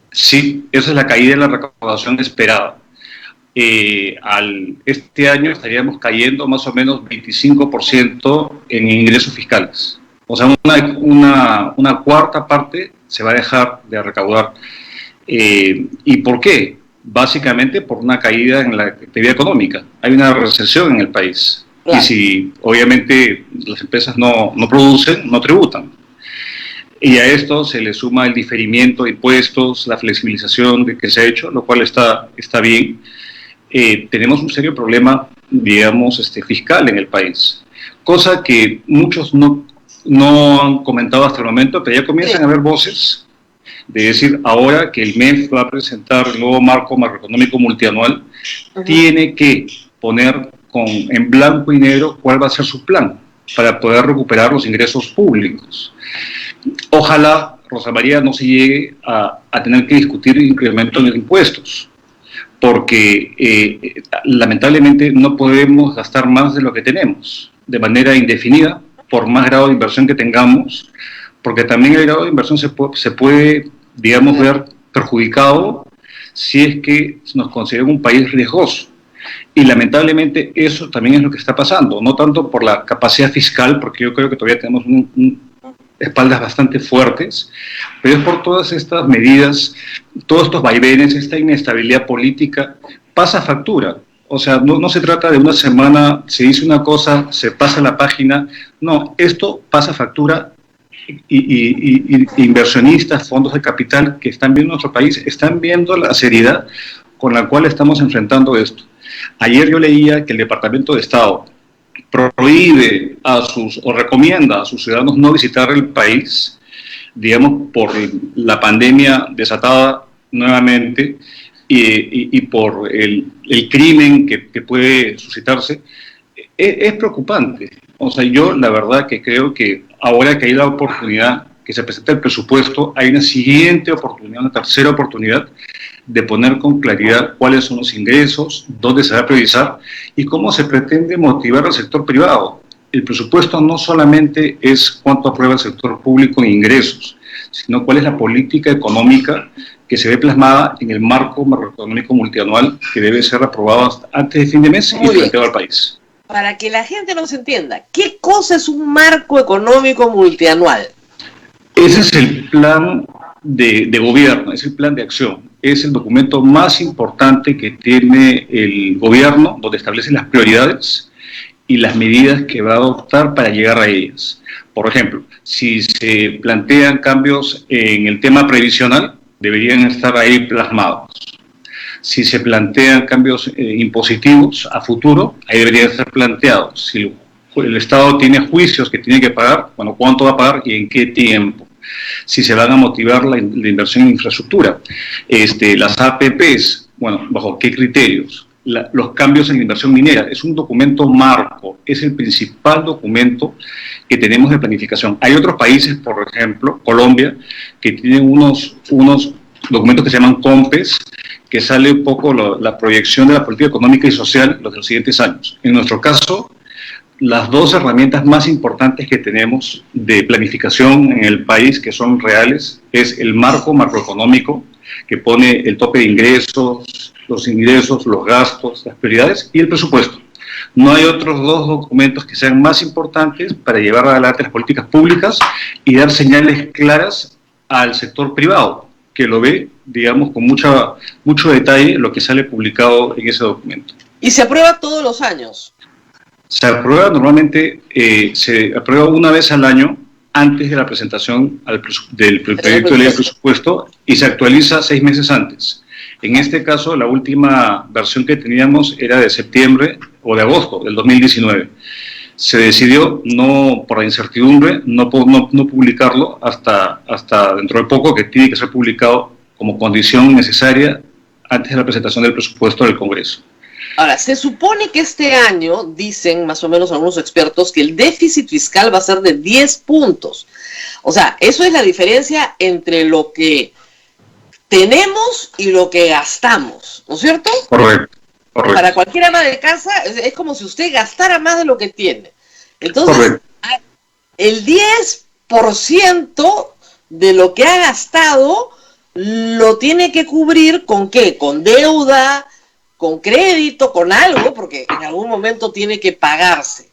Sí, esa es la caída de la recaudación esperada. Este año estaríamos cayendo más o menos 25% en ingresos fiscales. O sea, una cuarta parte se va a dejar de recaudar. ¿Y por qué? Básicamente por una caída en la actividad económica. Hay una recesión en el país. Claro. Y si obviamente las empresas no producen, no tributan. Y a esto se le suma el diferimiento de impuestos, la flexibilización que se ha hecho, lo cual está bien. Tenemos un serio problema, digamos, fiscal en el país. Cosa que muchos no han comentado hasta el momento, pero ya comienzan a haber voces de decir, ahora que el MEF va a presentar el nuevo marco macroeconómico multianual, tiene que poner en blanco y negro cuál va a ser su plan para poder recuperar los ingresos públicos. Ojalá, Rosa María, no se llegue a tener que discutir incremento en los impuestos, porque lamentablemente no podemos gastar más de lo que tenemos de manera indefinida, por más grado de inversión que tengamos, porque también el grado de inversión se puede, digamos, ver perjudicado si es que nos consideramos un país riesgoso. Y lamentablemente eso también es lo que está pasando, no tanto por la capacidad fiscal, porque yo creo que todavía tenemos espaldas bastante fuertes, pero es por todas estas medidas, todos estos vaivenes, esta inestabilidad política, pasa factura. O sea, no se trata de una semana, se dice una cosa, se pasa la página, no, esto pasa factura y inversionistas, fondos de capital que están viendo nuestro país, están viendo la seriedad con la cual estamos enfrentando esto. Ayer yo leía que el Departamento de Estado prohíbe o recomienda a sus ciudadanos no visitar el país, digamos, por la pandemia desatada nuevamente y por el crimen que puede suscitarse. Es preocupante. O sea, yo la verdad que creo que ahora que hay la oportunidad, que se presenta el presupuesto, hay una siguiente oportunidad, una tercera oportunidad de poner con claridad cuáles son los ingresos, dónde se va a priorizar y cómo se pretende motivar al sector privado. El presupuesto no solamente es cuánto aprueba el sector público en ingresos, sino cuál es la política económica que se ve plasmada en el marco macroeconómico multianual que debe ser aprobado antes de fin de mes y planteado al país. Para que la gente nos entienda, ¿qué cosa es un marco económico multianual? Ese es el plan de gobierno, es el plan de acción, es el documento más importante que tiene el gobierno, donde establece las prioridades y las medidas que va a adoptar para llegar a ellas. Por ejemplo, si se plantean cambios en el tema previsional, deberían estar ahí plasmados. Si se plantean cambios impositivos a futuro, ahí deberían estar planteados. Si el Estado tiene juicios que tiene que pagar, bueno, ¿cuánto va a pagar y en qué tiempo? Si se van a motivar la inversión en infraestructura, las APPs, bueno, ¿bajo qué criterios? Los cambios en la inversión minera, es un documento marco, es el principal documento que tenemos de planificación. Hay otros países, por ejemplo, Colombia, que tienen unos documentos que se llaman COMPES, que sale un poco la proyección de la política económica y social de los siguientes años. En nuestro caso, las dos herramientas más importantes que tenemos de planificación en el país, que son reales, es el marco macroeconómico, que pone el tope de ingresos, los gastos, las prioridades, y el presupuesto. No hay otros dos documentos que sean más importantes para llevar adelante las políticas públicas y dar señales claras al sector privado, que lo ve, digamos, con mucho detalle lo que sale publicado en ese documento. ¿Y se aprueba todos los años? Se aprueba normalmente, se aprueba una vez al año antes de la presentación del proyecto de ley de presupuesto y se actualiza 6 meses antes. En este caso, la última versión que teníamos era de septiembre o de agosto del 2019. Se decidió, no por la incertidumbre, no publicarlo hasta dentro de poco, que tiene que ser publicado como condición necesaria antes de la presentación del presupuesto del Congreso. Ahora, se supone que este año, dicen más o menos algunos expertos, que el déficit fiscal va a ser de 10 puntos. O sea, eso es la diferencia entre lo que tenemos y lo que gastamos, ¿no es cierto? Correcto. Para cualquier ama de casa es como si usted gastara más de lo que tiene. Entonces, correcto, el 10% de lo que ha gastado lo tiene que cubrir ¿con qué? Con deuda, con crédito, con algo, porque en algún momento tiene que pagarse.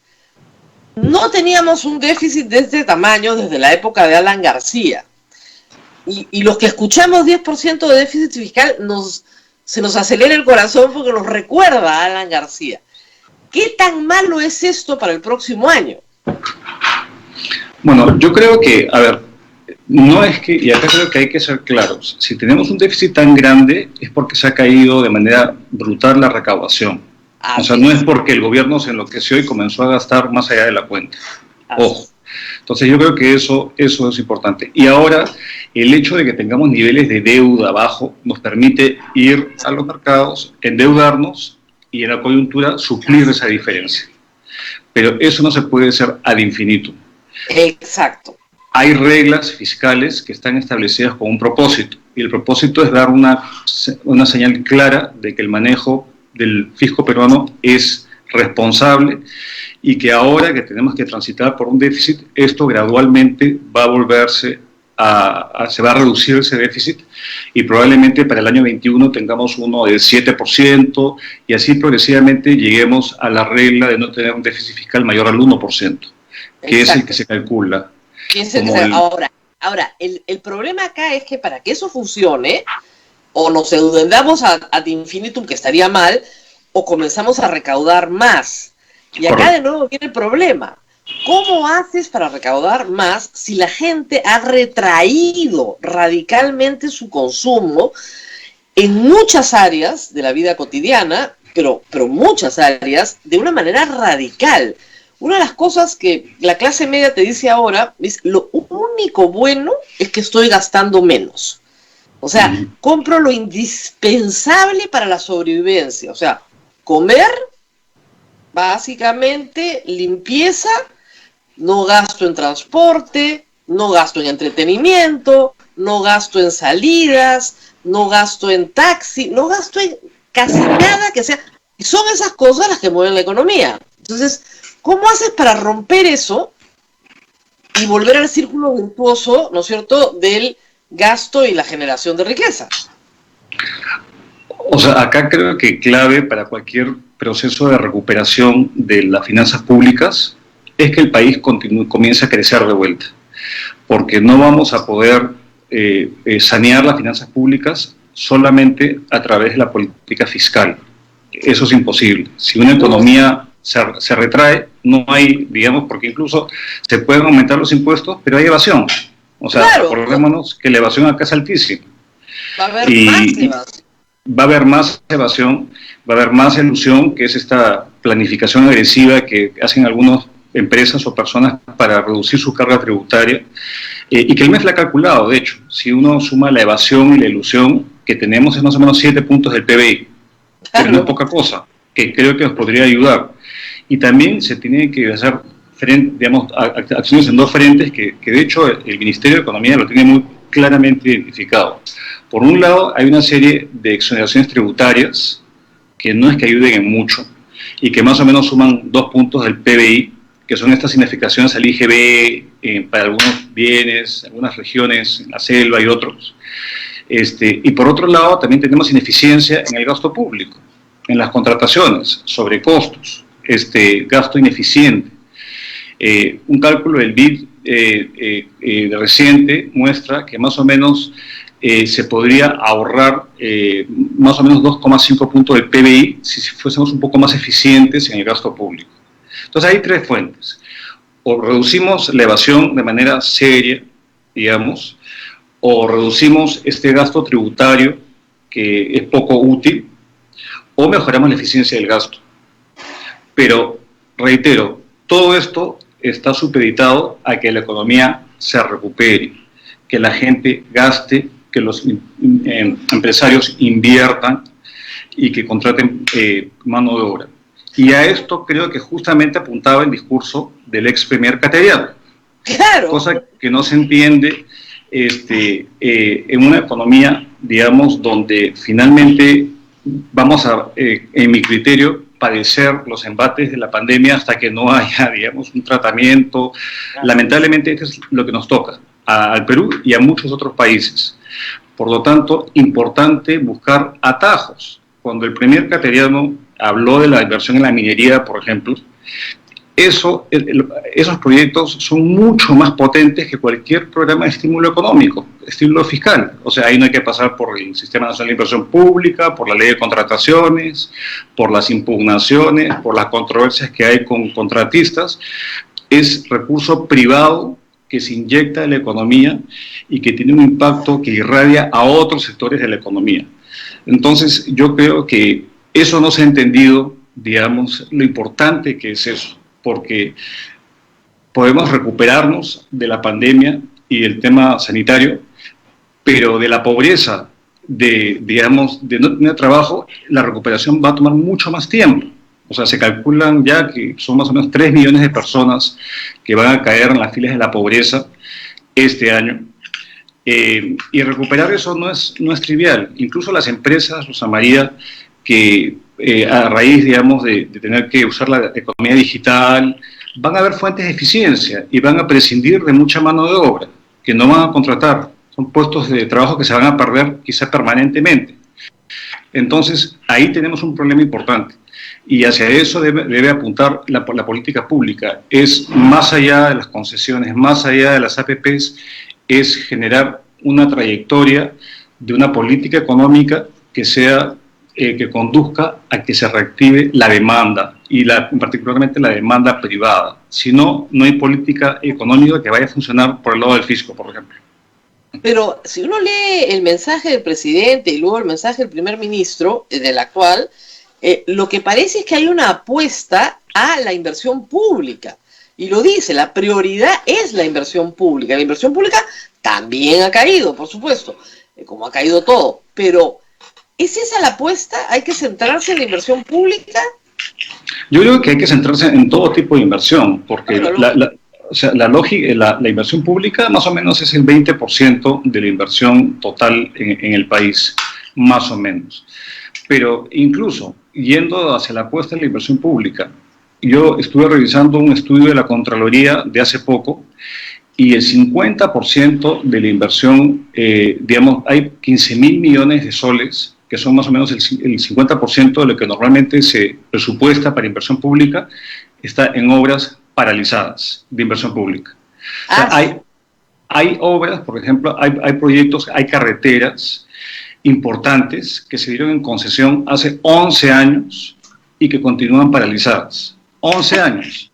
No teníamos un déficit de este tamaño desde la época de Alan García. Y los que escuchamos 10% de déficit fiscal se nos acelera el corazón porque nos recuerda a Alan García. ¿Qué tan malo es esto para el próximo año? Bueno, yo creo que, a ver, no es que, y acá creo que hay que ser claros, si tenemos un déficit tan grande es porque se ha caído de manera brutal la recaudación. O sea, no es porque el gobierno se enloqueció y comenzó a gastar más allá de la cuenta. Ojo. Entonces yo creo que eso es importante. Y ahora, el hecho de que tengamos niveles de deuda bajo nos permite ir a los mercados, endeudarnos y en la coyuntura suplir esa diferencia. Pero eso no se puede hacer ad infinitum. Exacto. Hay reglas fiscales que están establecidas con un propósito, y el propósito es dar una señal clara de que el manejo del fisco peruano es responsable y que ahora que tenemos que transitar por un déficit, esto gradualmente va a volverse se va a reducir ese déficit y probablemente para el año 21 tengamos uno del 7% y así progresivamente lleguemos a la regla de no tener un déficit fiscal mayor al 1%, que es el que se calcula. Ahora, el problema acá es que para que eso funcione, o nos endeudamos ad infinitum, que estaría mal, o comenzamos a recaudar más. Y acá de nuevo viene el problema. ¿Cómo haces para recaudar más si la gente ha retraído radicalmente su consumo en muchas áreas de la vida cotidiana, pero muchas áreas, de una manera radical? Una de las cosas que la clase media te dice ahora es: lo único bueno es que estoy gastando menos. O sea, compro lo indispensable para la sobrevivencia. O sea, comer, básicamente, limpieza, no gasto en transporte, no gasto en entretenimiento, no gasto en salidas, no gasto en taxi, no gasto en casi nada que sea. Y son esas cosas las que mueven la economía. Entonces, ¿cómo haces para romper eso y volver al círculo virtuoso, ¿no es cierto?, del gasto y la generación de riqueza? O sea, acá creo que clave para cualquier proceso de recuperación de las finanzas públicas es que el país comience a crecer de vuelta, porque no vamos a poder sanear las finanzas públicas solamente a través de la política fiscal. Eso es imposible. Si una economía se retrae, no hay, digamos, porque incluso se pueden aumentar los impuestos, pero hay evasión. O sea, claro, acordémonos que la evasión acá es altísima. Va a haber más evasión. Va a haber más evasión, va a haber más elusión, que es esta planificación agresiva que hacen algunas empresas o personas para reducir su carga tributaria, y que el MEF la ha calculado. De hecho, si uno suma la evasión y la ilusión que tenemos, es más o menos 7 puntos del PBI, pero no es poca cosa, que creo que nos podría ayudar. Y también se tiene que hacer digamos, acciones en dos frentes que de hecho el Ministerio de Economía lo tiene muy claramente identificado. Por un lado, hay una serie de exoneraciones tributarias que no es que ayuden en mucho y que más o menos suman 2 puntos del PBI, que son estas significaciones al IGB para algunos bienes, algunas regiones, en la selva y otros. Y por otro lado, también tenemos ineficiencia en el gasto público, en las contrataciones, sobrecostos, gasto ineficiente. Un cálculo del BID reciente muestra que más o menos se podría ahorrar más o menos 2,5 puntos del PBI si fuésemos un poco más eficientes en el gasto público. Entonces hay 3 fuentes. O reducimos la evasión de manera seria, digamos, o reducimos este gasto tributario que es poco útil, o mejoramos la eficiencia del gasto. Pero, reitero, todo esto está supeditado a que la economía se recupere, que la gente gaste, que los empresarios inviertan y que contraten mano de obra. Y a esto creo que justamente apuntaba el discurso del ex premier cateriano. Claro. Cosa que no se entiende en una economía, digamos, donde finalmente vamos a, en mi criterio, padecer los embates de la pandemia hasta que no haya, digamos, un tratamiento. Lamentablemente, esto es lo que nos toca al Perú y a muchos otros países. Por lo tanto, importante buscar atajos. Cuando el premier cateriano habló de la inversión en la minería, por ejemplo, esos proyectos son mucho más potentes que cualquier programa de estímulo económico, estímulo fiscal. O sea, ahí no hay que pasar por el Sistema Nacional de Inversión Pública, por la ley de contrataciones, por las impugnaciones, por las controversias que hay con contratistas. Es recurso privado que se inyecta en la economía y que tiene un impacto que irradia a otros sectores de la economía. Entonces, yo creo que eso no se ha entendido, digamos, lo importante que es eso, porque podemos recuperarnos de la pandemia y del tema sanitario, pero de la pobreza, digamos, de no tener trabajo, la recuperación va a tomar mucho más tiempo. O sea, se calculan ya que son más o menos 3 millones de personas que van a caer en las filas de la pobreza este año. Y recuperar eso no es trivial. Incluso las empresas, Rosa María, que a raíz, digamos, de tener que usar la economía digital, van a haber fuentes de eficiencia y van a prescindir de mucha mano de obra, que no van a contratar. Son puestos de trabajo que se van a perder quizá permanentemente. Entonces, ahí tenemos un problema importante. Y hacia eso debe apuntar la política pública. Es más allá de las concesiones, más allá de las APPs, es generar una trayectoria de una política económica que sea que conduzca a que se reactive la demanda y particularmente la demanda privada. Si no, no hay política económica que vaya a funcionar por el lado del fisco, por ejemplo. Pero si uno lee el mensaje del presidente y luego el mensaje del primer ministro, del actual, lo que parece es que hay una apuesta a la inversión pública. Y lo dice, la prioridad es la inversión pública. La inversión pública también ha caído, por supuesto, como ha caído todo. Pero, ¿es esa la apuesta? ¿Hay que centrarse en la inversión pública? Yo creo que hay que centrarse en todo tipo de inversión, porque la inversión pública más o menos es el 20% de la inversión total en el país, más o menos. Pero incluso yendo hacia la apuesta en la inversión pública, yo estuve revisando un estudio de la Contraloría de hace poco y el 50% de la inversión, digamos, hay 15.000 millones de soles, que son más o menos el 50% de lo que normalmente se presupuesta para inversión pública, está en obras paralizadas de inversión pública. O sea, hay obras, por ejemplo, hay proyectos, hay carreteras importantes que se dieron en concesión hace 11 años y que continúan paralizadas. 11 años.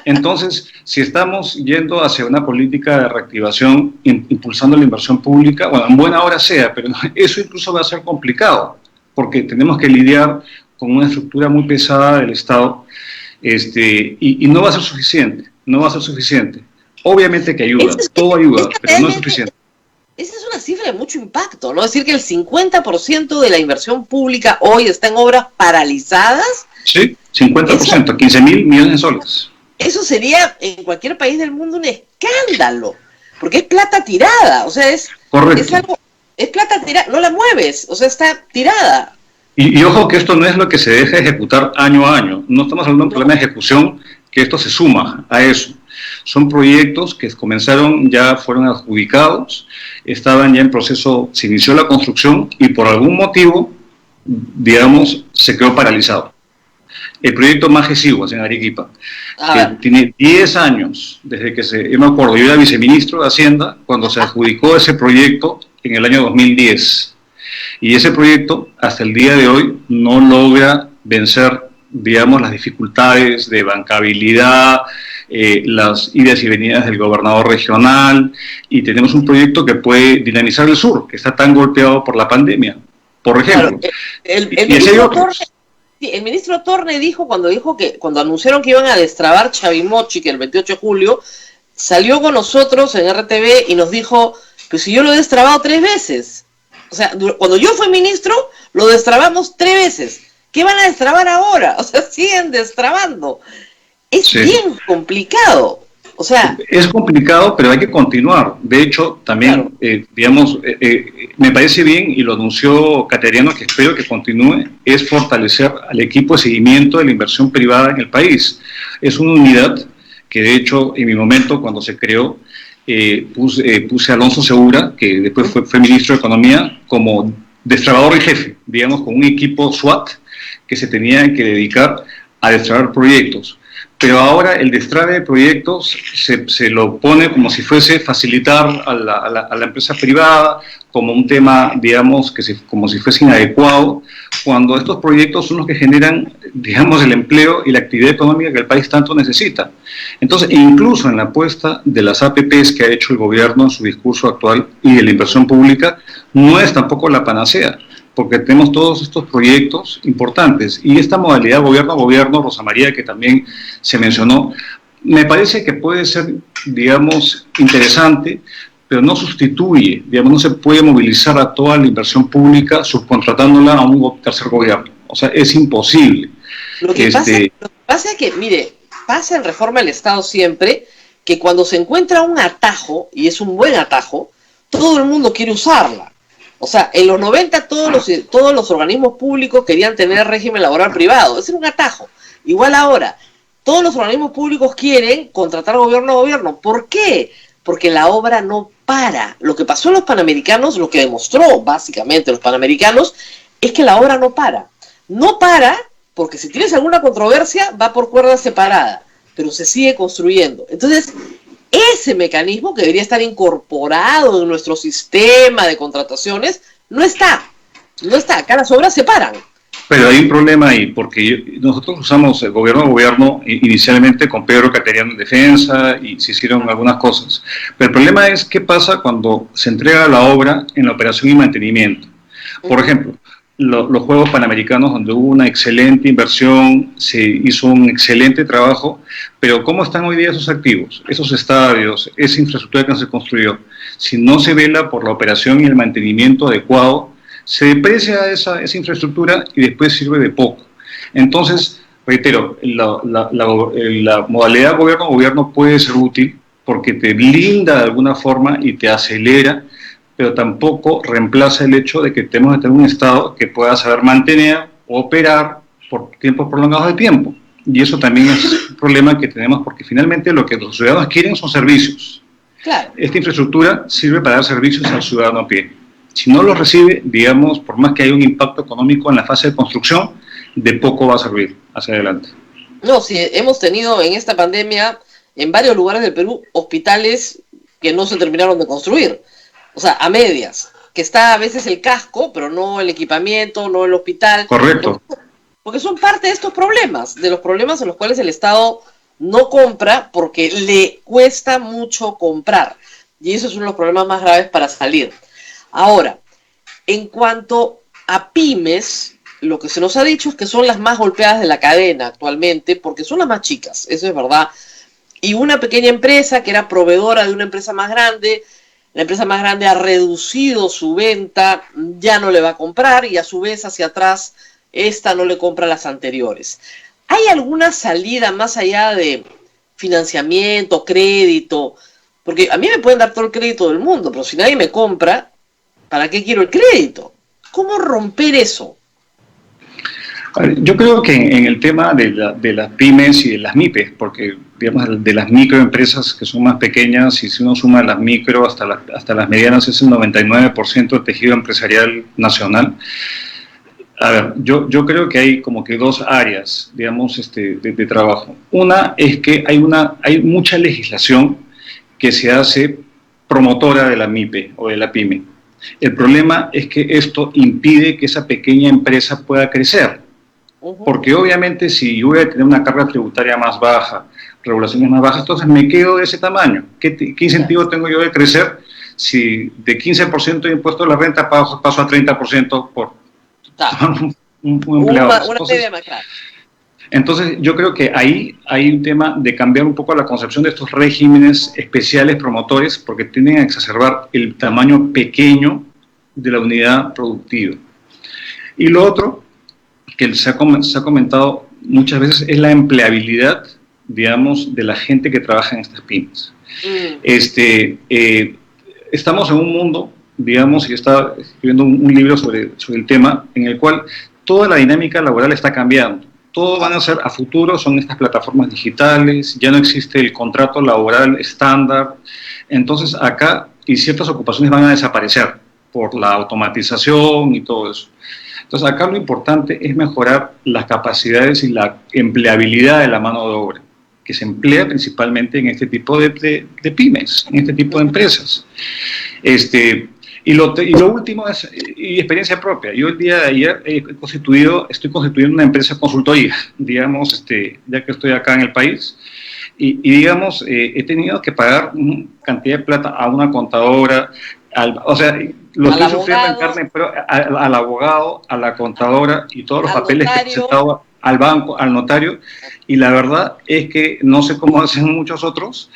Entonces, si estamos yendo hacia una política de reactivación, impulsando la inversión pública, bueno, en buena hora sea, pero eso incluso va a ser complicado, porque tenemos que lidiar con una estructura muy pesada del Estado, y no va a ser suficiente, no va a ser suficiente. Obviamente que ayuda, todo ayuda, pero no es suficiente. Esa es una cifra de mucho impacto, ¿no? Es decir, que el 50% de la inversión pública hoy está en obras paralizadas. Sí, 50%, 15.000 millones de soles. Eso sería en cualquier país del mundo un escándalo, porque es plata tirada, o sea, es algo es plata tirada, no la mueves, o sea, está tirada. Y ojo que esto no es lo que se deja ejecutar año a año. No estamos hablando de un problema de ejecución, que esto se suma a eso. Son proyectos que comenzaron, ya fueron adjudicados, estaban ya en proceso, se inició la construcción y por algún motivo, digamos, se quedó paralizado. El proyecto Majesiguas en Arequipa, que tiene 10 años desde que yo me acuerdo, yo era viceministro de Hacienda cuando se adjudicó ese proyecto en el año 2010. Y ese proyecto, hasta el día de hoy, no logra vencer, digamos, las dificultades de bancabilidad, las idas y venidas del gobernador regional, y tenemos un proyecto que puede dinamizar el sur, que está tan golpeado por la pandemia, por ejemplo. Claro, el ministro Torne dijo que cuando anunciaron que iban a destrabar Chavimochi, que el 28 de julio, salió con nosotros en RTV y nos dijo, pues si yo lo he destrabado 3 veces. O sea, cuando yo fui ministro, lo destrabamos 3 veces. ¿Qué van a destrabar ahora? O sea, siguen destrabando. Es bien complicado. O sea, es complicado, pero hay que continuar. De hecho, también, digamos, me parece bien, y lo anunció Cateriano, que espero que continúe, es fortalecer al equipo de seguimiento de la inversión privada en el país. Es una unidad que, de hecho, en mi momento, cuando se creó, puse a Alonso Segura, que después fue ministro de Economía, como destrabador en jefe, digamos, con un equipo SWAT que se tenía que dedicar a destrabar proyectos. Pero ahora el destrabe de proyectos se lo pone como si fuese facilitar a la empresa privada, como un tema, digamos, como si fuese inadecuado, cuando estos proyectos son los que generan, digamos, el empleo y la actividad económica que el país tanto necesita. Entonces, incluso en la apuesta de las APPs que ha hecho el gobierno en su discurso actual y de la inversión pública, no es tampoco la panacea, porque tenemos todos estos proyectos importantes. Y esta modalidad gobierno a gobierno, Rosa María, que también se mencionó, me parece que puede ser, digamos, interesante, pero no sustituye, digamos, no se puede movilizar a toda la inversión pública subcontratándola a un tercer gobierno. O sea, es imposible. Lo que pasa es que, mire, pasa en reforma del Estado siempre que cuando se encuentra un atajo, y es un buen atajo, todo el mundo quiere usarla. O sea, en los 90 todos los organismos públicos querían tener régimen laboral privado. Ese era un atajo. Igual ahora, todos los organismos públicos quieren contratar gobierno a gobierno. ¿Por qué? Porque la obra no para. Lo que pasó en los Panamericanos, lo que demostró básicamente los Panamericanos, es que la obra no para. No para porque si tienes alguna controversia va por cuerda separada, pero se sigue construyendo. Entonces, ese mecanismo que debería estar incorporado en nuestro sistema de contrataciones, no está. Acá las obras se paran. Pero hay un problema ahí, porque nosotros usamos el gobierno a gobierno inicialmente con Pedro Cateriano en defensa y se hicieron algunas cosas. Pero el problema es qué pasa cuando se entrega la obra en la operación y mantenimiento. Por ejemplo, los Juegos Panamericanos, donde hubo una excelente inversión, se hizo un excelente trabajo, pero ¿cómo están hoy día esos activos, esos estadios, esa infraestructura que no se construyó? Si no se vela por la operación y el mantenimiento adecuado, se deprecia esa infraestructura y después sirve de poco. Entonces, reitero, la modalidad gobierno a gobierno puede ser útil porque te blinda de alguna forma y te acelera, pero tampoco reemplaza el hecho de que tenemos que tener un Estado que pueda saber mantener o operar por tiempos prolongados de tiempo. Y eso también es un problema que tenemos porque finalmente lo que los ciudadanos quieren son servicios. Claro. Esta infraestructura sirve para dar servicios al ciudadano a pie. Si no lo recibe, digamos, por más que haya un impacto económico en la fase de construcción, de poco va a servir hacia adelante. No, sí, hemos tenido en esta pandemia, en varios lugares del Perú, hospitales que no se terminaron de construir. O sea, a medias, que está a veces el casco, pero no el equipamiento, no el hospital. Correcto. Porque son parte de estos problemas, de los problemas en los cuales el Estado no compra porque le cuesta mucho comprar. Y eso es uno de los problemas más graves para salir. Ahora, en cuanto a pymes, lo que se nos ha dicho es que son las más golpeadas de la cadena actualmente, porque son las más chicas, eso es verdad. Y una pequeña empresa que era proveedora de una empresa más grande, la empresa más grande ha reducido su venta, ya no le va a comprar y a su vez hacia atrás esta no le compra las anteriores. ¿Hay alguna salida más allá de financiamiento, crédito? Porque a mí me pueden dar todo el crédito del mundo, pero si nadie me compra, ¿Para qué quiero el crédito? ¿Cómo romper eso? Yo creo que en el tema de las pymes y de las MIPES, porque digamos de las microempresas que son más pequeñas, y si uno suma las micro hasta las medianas, es el 99% del tejido empresarial nacional. A ver, yo creo que hay como que dos áreas, digamos, de trabajo. Una es que hay mucha legislación que se hace promotora de la MIPE o de la PYME. El problema es que esto impide que esa pequeña empresa pueda crecer. Porque obviamente si yo voy a tener una carga tributaria más baja, regulaciones más bajas, entonces me quedo de ese tamaño. ¿Qué incentivo tengo yo de crecer si de 15% de impuesto a la renta paso a 30% por un empleado? Entonces yo creo que ahí hay un tema de cambiar un poco la concepción de estos regímenes especiales promotores, porque tienden a exacerbar el tamaño pequeño de la unidad productiva. Y lo otro que se ha comentado muchas veces es la empleabilidad, digamos, de la gente que trabaja en estas pymes. Estamos en un mundo, digamos, y estaba escribiendo un libro sobre el tema, en el cual toda la dinámica laboral está cambiando. Todo van a ser a futuro, son estas plataformas digitales, ya no existe el contrato laboral estándar. Entonces acá y ciertas ocupaciones van a desaparecer por la automatización y todo eso. Entonces acá lo importante es mejorar las capacidades y la empleabilidad de la mano de obra, que se emplea principalmente en este tipo de pymes, en este tipo de empresas. Y lo último es experiencia propia. Yo el día de ayer estoy constituyendo una empresa consultoría, digamos, ya que estoy acá en el país, y digamos, he tenido que pagar una cantidad de plata a una contadora, o sea, lo estoy sufriendo en carne, pero al abogado, a la contadora y todos los papeles que he presentado al banco, al notario, y la verdad es que no sé cómo hacen muchos otros,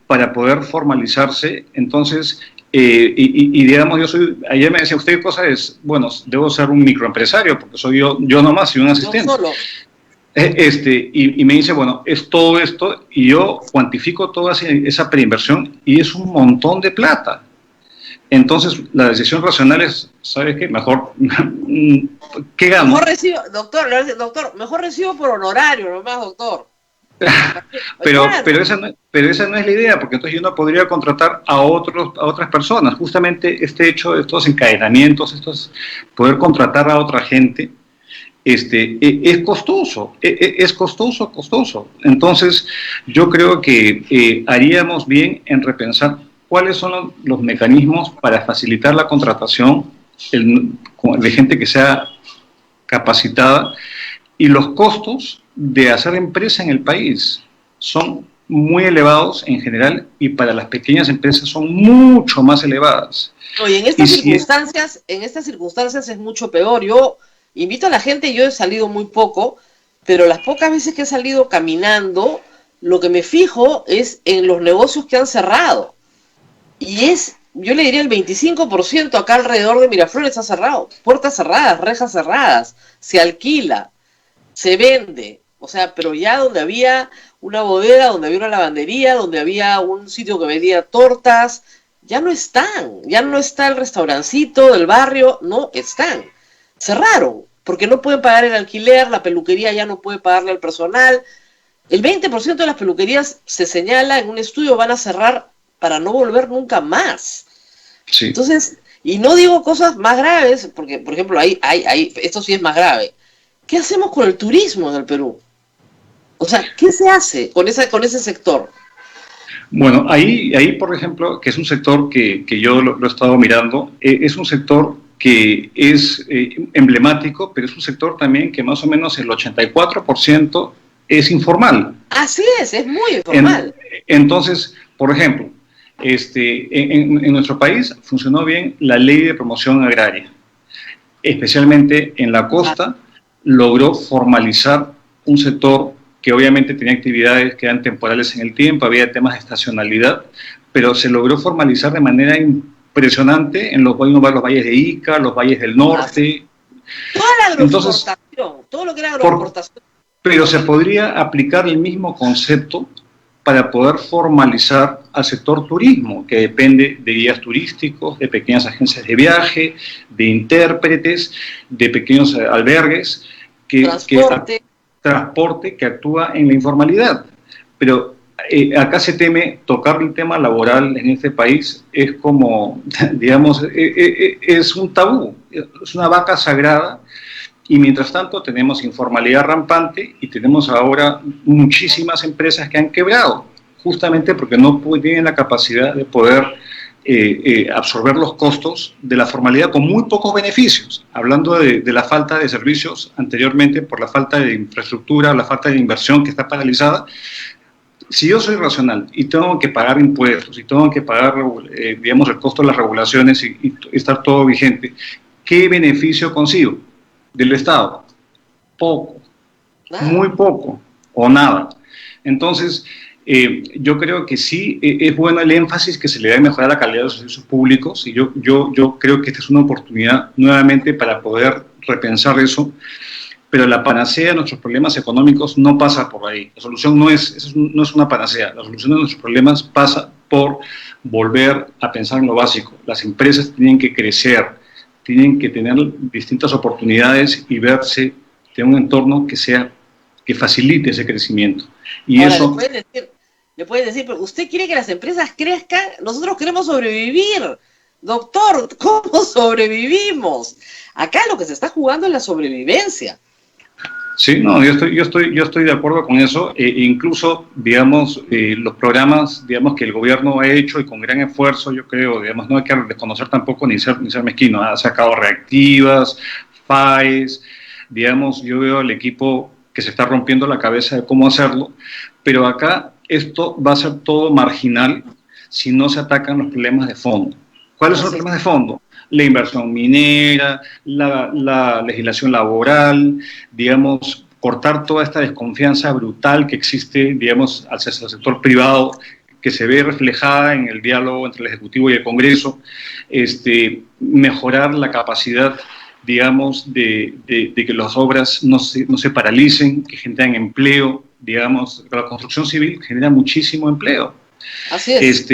para poder formalizarse. Entonces, digamos, ayer me decía usted, ¿qué cosa es? Bueno, debo ser un microempresario, porque soy yo nomás y un asistente. Yo solo. Y me dice, bueno, es todo esto, y yo cuantifico toda esa preinversión, y es un montón de plata. Entonces, la decisión racional es, ¿sabes qué? Mejor, ¿qué gano? Mejor recibo, doctor, mejor recibo por honorario, nomás, doctor. pero esa no es la idea, porque entonces yo no podría contratar a otras personas. Justamente estos encadenamientos, poder contratar a otra gente, es costoso, costoso. Entonces, yo creo que haríamos bien en repensar cuáles son los mecanismos para facilitar la contratación de gente que sea capacitada, y los costos de hacer empresa en el país son muy elevados en general, y para las pequeñas empresas son mucho más elevadas. Oye, en estas circunstancias es mucho peor. Yo invito a la gente, yo he salido muy poco, pero las pocas veces que he salido caminando, lo que me fijo es en los negocios que han cerrado. Y yo le diría el 25% acá alrededor de Miraflores ha cerrado. Puertas cerradas, rejas cerradas, se alquila, se vende. O sea, pero ya donde había una bodega, donde había una lavandería, donde había un sitio que vendía tortas, ya no están. Ya no está el restaurancito del barrio, no están. Cerraron, porque no pueden pagar el alquiler, la peluquería ya no puede pagarle al personal. El 20% de las peluquerías, se señala en un estudio, van a cerrar para no volver nunca más. Sí. Entonces, y no digo cosas más graves, porque, por ejemplo, esto sí es más grave. ¿Qué hacemos con el turismo en el Perú? O sea, ¿qué se hace con ese sector? Bueno, ahí, por ejemplo, que es un sector que yo lo he estado mirando, es un sector que es emblemático, pero es un sector también que más o menos el 84% es informal. Así es muy informal. Entonces, por ejemplo, en nuestro país funcionó bien la ley de promoción agraria, especialmente en la costa. Logró formalizar un sector que obviamente tenía actividades que eran temporales en el tiempo, había temas de estacionalidad, pero se logró formalizar de manera impresionante en los valles de Ica, los valles del norte. Toda la agroexportación, todo lo que era agroexportación. Pero se podría aplicar el mismo concepto para poder formalizar al sector turismo, que depende de guías turísticos, de pequeñas agencias de viaje, de intérpretes, de pequeños albergues, transporte que actúa en la informalidad. Pero acá se teme tocar el tema laboral en este país, es como, digamos, es un tabú, es una vaca sagrada, y mientras tanto tenemos informalidad rampante y tenemos ahora muchísimas empresas que han quebrado, justamente porque no tienen la capacidad de poder absorber los costos de la formalidad con muy pocos beneficios, hablando de la falta de servicios anteriormente por la falta de infraestructura, la falta de inversión que está paralizada. Si yo soy racional y tengo que pagar impuestos y tengo que pagar, digamos, el costo de las regulaciones y estar todo vigente, ¿qué beneficio consigo del Estado? Poco, muy poco o nada. Entonces, yo creo que sí es bueno el énfasis que se le da en mejorar la calidad de los servicios públicos, y yo creo que esta es una oportunidad nuevamente para poder repensar eso. Pero la panacea de nuestros problemas económicos no pasa por ahí. La solución no es una panacea. La solución de nuestros problemas pasa por volver a pensar en lo básico. Las empresas tienen que crecer, tienen que tener distintas oportunidades y verse de un entorno que facilite ese crecimiento. Y ahora, eso... Le pueden decir, pero usted quiere que las empresas crezcan, nosotros queremos sobrevivir. Doctor, ¿cómo sobrevivimos? Acá lo que se está jugando es la sobrevivencia. Sí, no, yo estoy de acuerdo con eso. Incluso, digamos, los programas, digamos, que el gobierno ha hecho y con gran esfuerzo, yo creo, digamos, no hay que desconocer tampoco ni ser mezquino. Ha sacado reactivas, FAES, digamos, yo veo al equipo que se está rompiendo la cabeza de cómo hacerlo, pero acá esto va a ser todo marginal si no se atacan los problemas de fondo. ¿Cuáles son los problemas de fondo? La inversión minera, la legislación laboral, digamos, cortar toda esta desconfianza brutal que existe, digamos, hacia el sector privado, que se ve reflejada en el diálogo entre el Ejecutivo y el Congreso, mejorar la capacidad, digamos, de que las obras no se paralicen, que generen empleo, digamos, la construcción civil genera muchísimo empleo. Así es.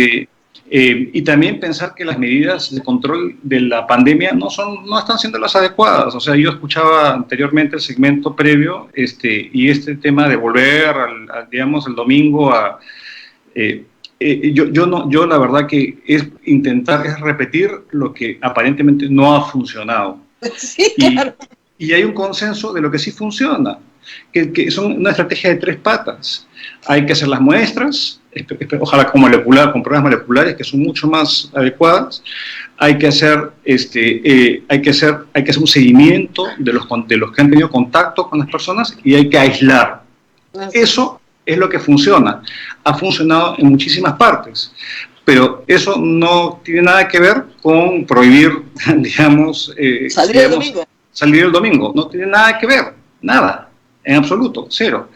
Y también pensar que las medidas de control de la pandemia no están siendo las adecuadas. O sea, yo escuchaba anteriormente el segmento previo y este tema de volver, digamos, el domingo a... yo la verdad que es repetir lo que aparentemente no ha funcionado. Sí, claro. Y hay un consenso de lo que sí funciona, que son una estrategia de 3 patas. Hay que hacer las muestras, ojalá con pruebas moleculares que son mucho más adecuadas. Hay que hacer un seguimiento de los que han tenido contacto con las personas y hay que aislar. Eso es lo que funciona. Ha funcionado en muchísimas partes, pero eso no tiene nada que ver con prohibir, digamos, salir el domingo. No tiene nada que ver, nada, en absoluto, cero.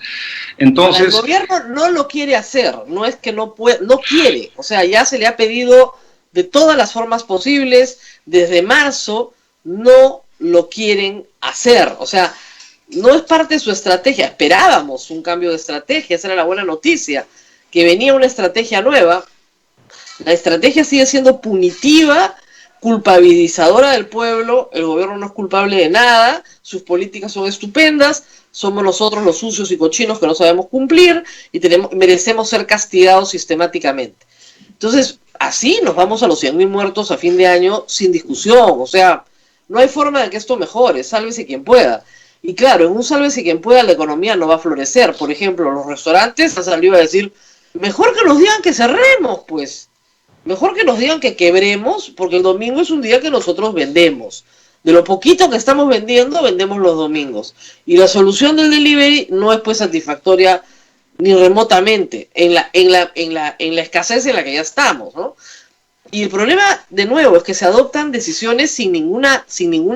Entonces, el gobierno no lo quiere hacer, no es que no puede, no quiere, o sea, ya se le ha pedido de todas las formas posibles, desde marzo no lo quieren hacer, o sea, no es parte de su estrategia. Esperábamos un cambio de estrategia, esa era la buena noticia, que venía una estrategia nueva. La estrategia sigue siendo punitiva, culpabilizadora del pueblo, el gobierno no es culpable de nada, sus políticas son estupendas, somos nosotros los sucios y cochinos que no sabemos cumplir y merecemos ser castigados sistemáticamente. Entonces, así nos vamos a los 100.000 muertos a fin de año sin discusión, o sea, no hay forma de que esto mejore, sálvese quien pueda. Y claro, en un sálvese quien pueda la economía no va a florecer. Por ejemplo, los restaurantes han salido a decir, mejor que nos digan que cerremos, pues. Mejor que nos digan que quebremos, porque el domingo es un día que nosotros vendemos. De lo poquito que estamos vendiendo, vendemos los domingos. Y la solución del delivery no es pues satisfactoria ni remotamente en la escasez en la que ya estamos, ¿no? Y el problema, de nuevo, es que se adoptan decisiones sin ninguna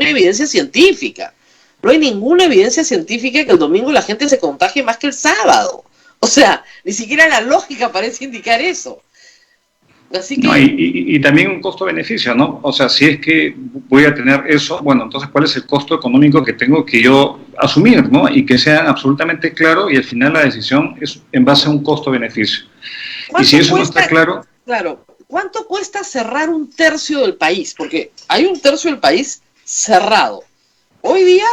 evidencia científica. No hay ninguna evidencia científica que el domingo la gente se contagie más que el sábado. O sea, ni siquiera la lógica parece indicar eso. Así que... No, y también un costo-beneficio, ¿no? O sea, si es que voy a tener eso, bueno, entonces, ¿cuál es el costo económico que tengo que yo asumir, ¿no? Y que sea absolutamente claro y al final la decisión es en base a un costo-beneficio. Y si eso no está claro... Claro, ¿cuánto cuesta cerrar un tercio del país? Porque hay un tercio del país cerrado. Hoy día,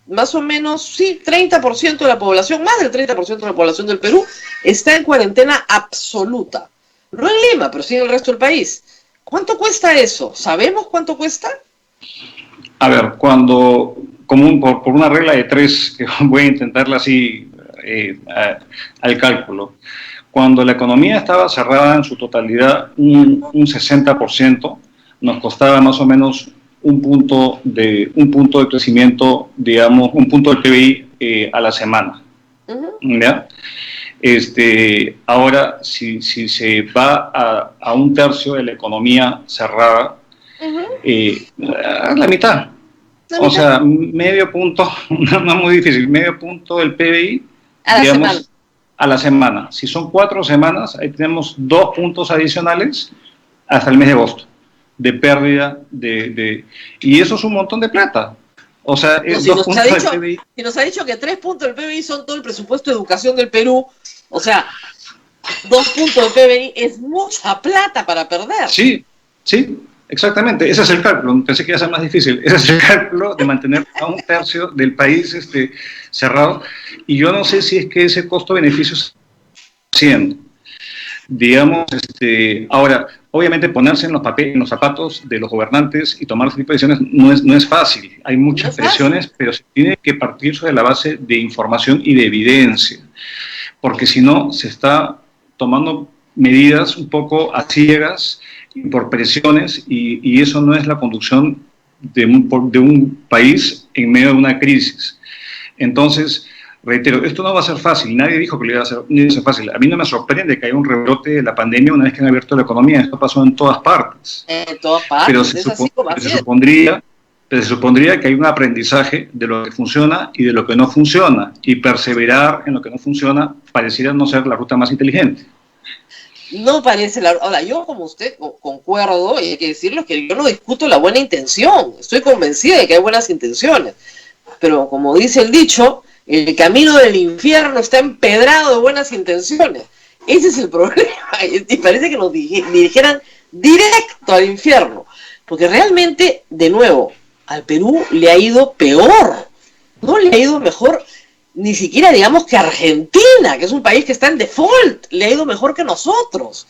más o menos, sí, 30% de la población, más del 30% de la población del Perú, está en cuarentena absoluta. No en Lima, pero sí en el resto del país. ¿Cuánto cuesta eso? ¿Sabemos cuánto cuesta? A ver, por una regla de 3, que voy a intentarla así al cálculo, cuando la economía estaba cerrada en su totalidad, un 60%, nos costaba más o menos un punto de crecimiento, digamos, un punto del PBI a la semana. ¿Ya? Ahora, si se va a un tercio de la economía cerrada, la mitad. O sea, medio punto, no es muy difícil, medio punto del PBI, digamos, a la semana. Si son 4 semanas, ahí tenemos 2 puntos adicionales hasta el mes de agosto de pérdida y eso es un montón de plata. O sea, no, si nos ha dicho que 3 puntos del PBI son todo el presupuesto de educación del Perú, o sea, 2 puntos del PBI es mucha plata para perder. Sí, exactamente. Ese es el cálculo. Pensé que iba a ser más difícil. Ese es el cálculo de mantener a un tercio del país cerrado. Y yo no sé si es que ese costo-beneficio está haciendo. Digamos, ahora, obviamente ponerse en los zapatos de los gobernantes y tomar ese tipo de decisiones no es fácil. Hay muchas presiones, pero se tiene que partir sobre la base de información y de evidencia. Porque si no, se está tomando medidas un poco a ciegas y por presiones, y eso no es la conducción de un país en medio de una crisis. Entonces, reitero, esto no va a ser fácil, nadie dijo que lo iba a ser fácil. A mí no me sorprende que haya un rebrote de la pandemia una vez que han abierto la economía, esto pasó en todas partes. En todas partes, pero se supondría que hay un aprendizaje de lo que funciona y de lo que no funciona, y perseverar en lo que no funciona pareciera no ser la ruta más inteligente. No parece la... Ahora, yo como usted concuerdo, y hay que decirlo, que yo no discuto la buena intención, estoy convencida de que hay buenas intenciones, pero como dice el dicho, el camino del infierno está empedrado de buenas intenciones. Ese es el problema, y parece que nos dirigieran directo al infierno, porque realmente, de nuevo, al Perú le ha ido peor, no le ha ido mejor, ni siquiera digamos que Argentina, que es un país que está en default, le ha ido mejor que nosotros.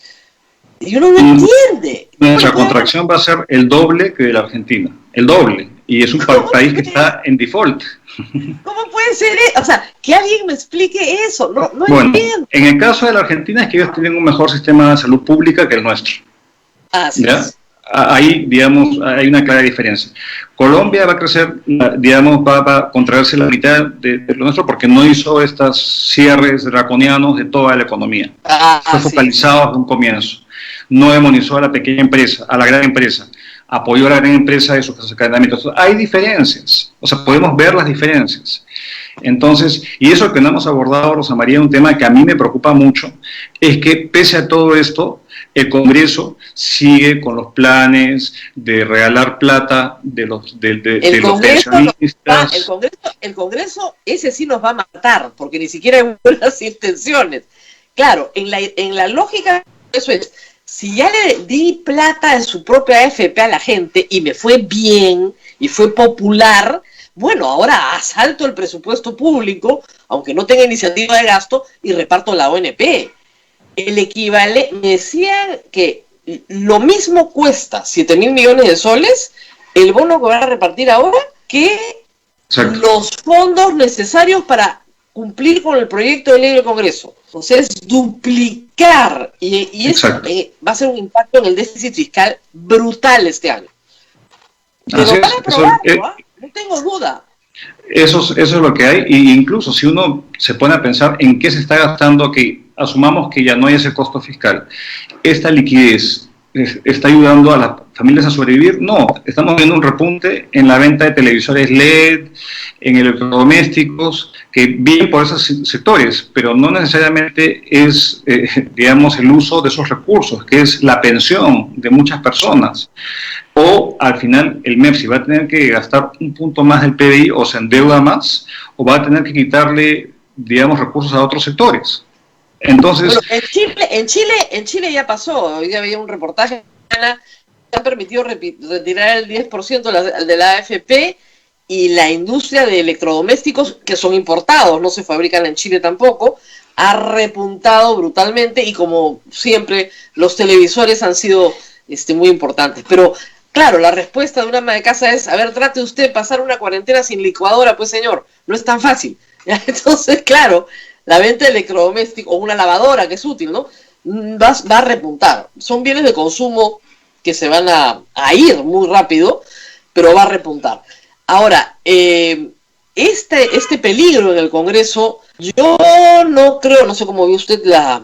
Y uno no entiende. Nuestra contracción va a ser el doble que de la Argentina, el doble, y es un país que está en default. ¿Cómo puede ser eso? O sea, que alguien me explique eso, no entiendo. En el caso de la Argentina es que ellos tienen un mejor sistema de salud pública que el nuestro. Así es. Ahí, digamos, hay una clara diferencia. Colombia va a crecer, digamos, va a contraerse la mitad de lo nuestro porque no hizo estos cierres draconianos de toda la economía. Fue focalizado desde un comienzo. No demonizó a la pequeña empresa, a la gran empresa. Apoyó a la gran empresa de sus encadenamientos. Hay diferencias, o sea, podemos ver las diferencias. Entonces, y eso que no hemos abordado, Rosa María, un tema que a mí me preocupa mucho, es que pese a todo esto, el Congreso sigue con los planes de regalar plata de los pensionistas. El Congreso, ese sí nos va a matar, porque ni siquiera hay buenas intenciones. Claro, en la lógica, eso es, si ya le di plata en su propia AFP a la gente y me fue bien y fue popular, bueno, ahora asalto el presupuesto público, aunque no tenga iniciativa de gasto, y reparto la ONP. El equivalente, me decían que lo mismo cuesta 7.000 millones de soles el bono que van a repartir ahora que los fondos necesarios para cumplir con el proyecto de ley del Congreso. Entonces, duplicar, y eso va a ser un impacto en el déficit fiscal brutal este año. Pero van a aprobarlo, no tengo duda. Eso es lo que hay, e incluso si uno se pone a pensar en qué se está gastando, que asumamos que ya no hay ese costo fiscal, esta liquidez está ayudando a las familias a sobrevivir. No, estamos viendo un repunte en la venta de televisores LED, en electrodomésticos, que vienen por esos sectores, pero no necesariamente es, digamos, el uso de esos recursos, que es la pensión de muchas personas. O al final el MEPSI va a tener que gastar un punto más del PBI o se endeuda más, o va a tener que quitarle, digamos, recursos a otros sectores. Entonces, bueno, en Chile ya pasó. Hoy día había un reportaje que ha permitido retirar el 10% de la AFP, y la industria de electrodomésticos, que son importados, no se fabrican en Chile tampoco, ha repuntado brutalmente, y como siempre los televisores han sido muy importantes. Pero claro, la respuesta de una ama de casa es: a ver, trate usted de pasar una cuarentena sin licuadora, pues señor, no es tan fácil. Entonces, claro, la venta de electrodomésticos, o una lavadora, que es útil, ¿no?, va a repuntar. Son bienes de consumo que se van a ir muy rápido, pero va a repuntar. Ahora, este peligro en el Congreso, yo no creo, no sé cómo vio usted la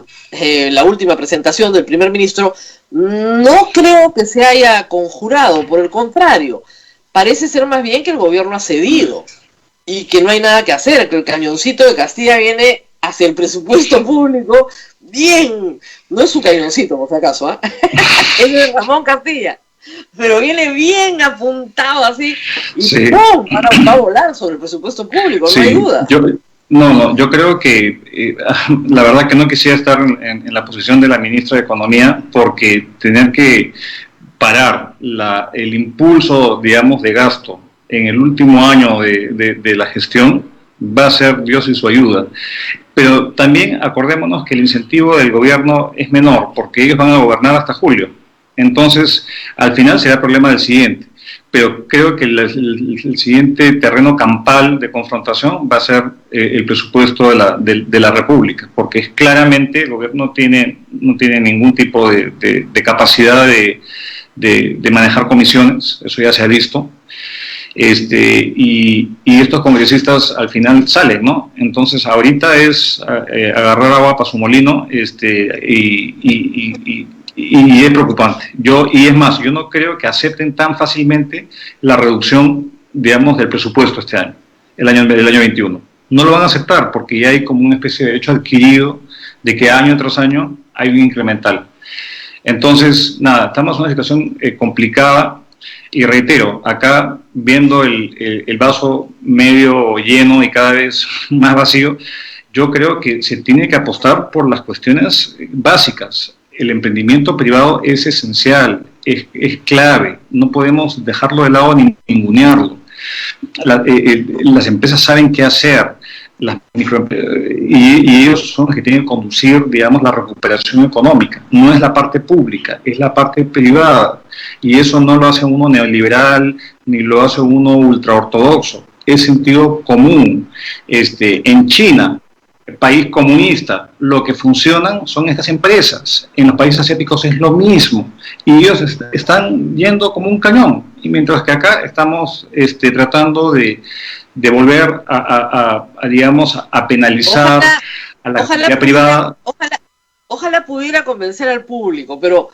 última presentación del primer ministro, no creo que se haya conjurado. Por el contrario, parece ser más bien que el gobierno ha cedido y que no hay nada que hacer, que el cañoncito de Castilla viene hacia el presupuesto público bien, no es su cañoncito por si acaso, ¿eh? Es de Ramón Castilla, pero viene bien apuntado así, y sí. ¡pum!, va a volar sobre el presupuesto público, sí, no hay duda. Yo creo que la verdad que no quisiera estar en la posición de la ministra de Economía, porque tener que parar el impulso, digamos, de gasto en el último año de la gestión va a ser Dios y su ayuda. Pero también acordémonos que el incentivo del gobierno es menor, porque ellos van a gobernar hasta julio. Entonces, al final será problema del siguiente. Pero creo que el siguiente terreno campal de confrontación va a ser el presupuesto de la República, porque claramente el gobierno no tiene ningún tipo de capacidad de manejar comisiones, eso ya se ha visto. Y estos congresistas al final salen, ¿no? Entonces ahorita es agarrar agua para su molino, y es preocupante. Y es más, yo no creo que acepten tan fácilmente la reducción, digamos, del presupuesto este año, el año 21. No lo van a aceptar porque ya hay como una especie de derecho adquirido de que año tras año hay un incremental. Entonces, nada, estamos en una situación complicada. Y reitero, acá viendo el vaso medio lleno y cada vez más vacío, yo creo que se tiene que apostar por las cuestiones básicas. El emprendimiento privado es esencial, es clave, no podemos dejarlo de lado ni ningunearlo. Las empresas saben qué hacer, y ellos son los que tienen que conducir, digamos, la recuperación económica. No es la parte pública, es la parte privada, y eso no lo hace uno neoliberal ni lo hace uno ultraortodoxo, es sentido común. En China, país comunista, lo que funcionan son estas empresas. En los países asiáticos es lo mismo, y ellos están yendo como un cañón, y mientras que acá estamos tratando de volver digamos, a penalizar a la actividad privada. Ojalá pudiera convencer al público, pero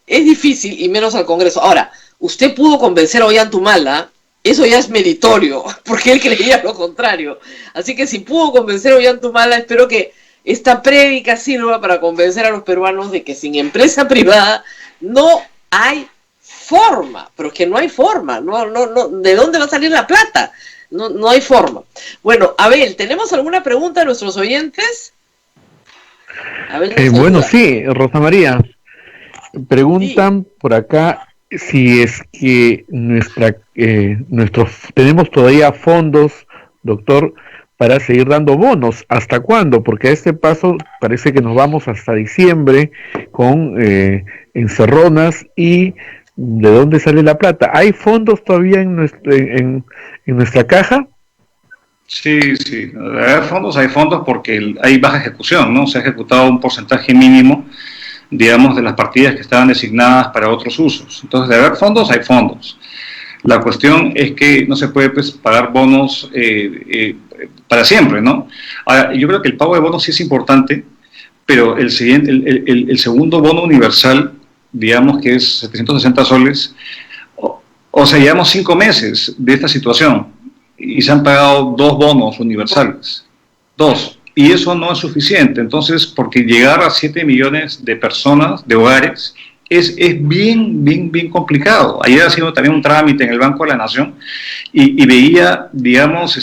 es difícil, y menos al Congreso. Ahora, usted pudo convencer a Ollanta, eso ya es meritorio, porque él creía lo contrario. Así que si pudo convencer a Ollanta, espero que esta prédica sirva para convencer a los peruanos de que sin empresa privada no hay forma, pero es que no hay forma, no, ¿de dónde va a salir la plata? No hay forma. Bueno, Abel, ¿tenemos alguna pregunta de nuestros oyentes? Bueno, sí, Rosa María. Preguntan por acá si es que tenemos todavía fondos, doctor, para seguir dando bonos. ¿Hasta cuándo? Porque a este paso parece que nos vamos hasta diciembre con encerronas. ¿Y de dónde sale la plata? ¿Hay fondos todavía en nuestra caja? Sí. Hay fondos porque hay baja ejecución, ¿no? Se ha ejecutado un porcentaje mínimo, digamos, de las partidas que estaban designadas para otros usos. Entonces, de haber fondos, hay fondos. La cuestión es que no se puede, pues, pagar bonos para siempre, ¿no? Ahora, yo creo que el pago de bonos sí es importante, pero el segundo bono universal digamos que es 760 soles, o sea, llevamos 5 meses de esta situación y se han pagado 2 bonos universales, 2, y eso no es suficiente. Entonces, porque llegar a 7 millones de personas, de hogares, es bien complicado. Ayer haciendo también un trámite en el Banco de la Nación y veía, digamos,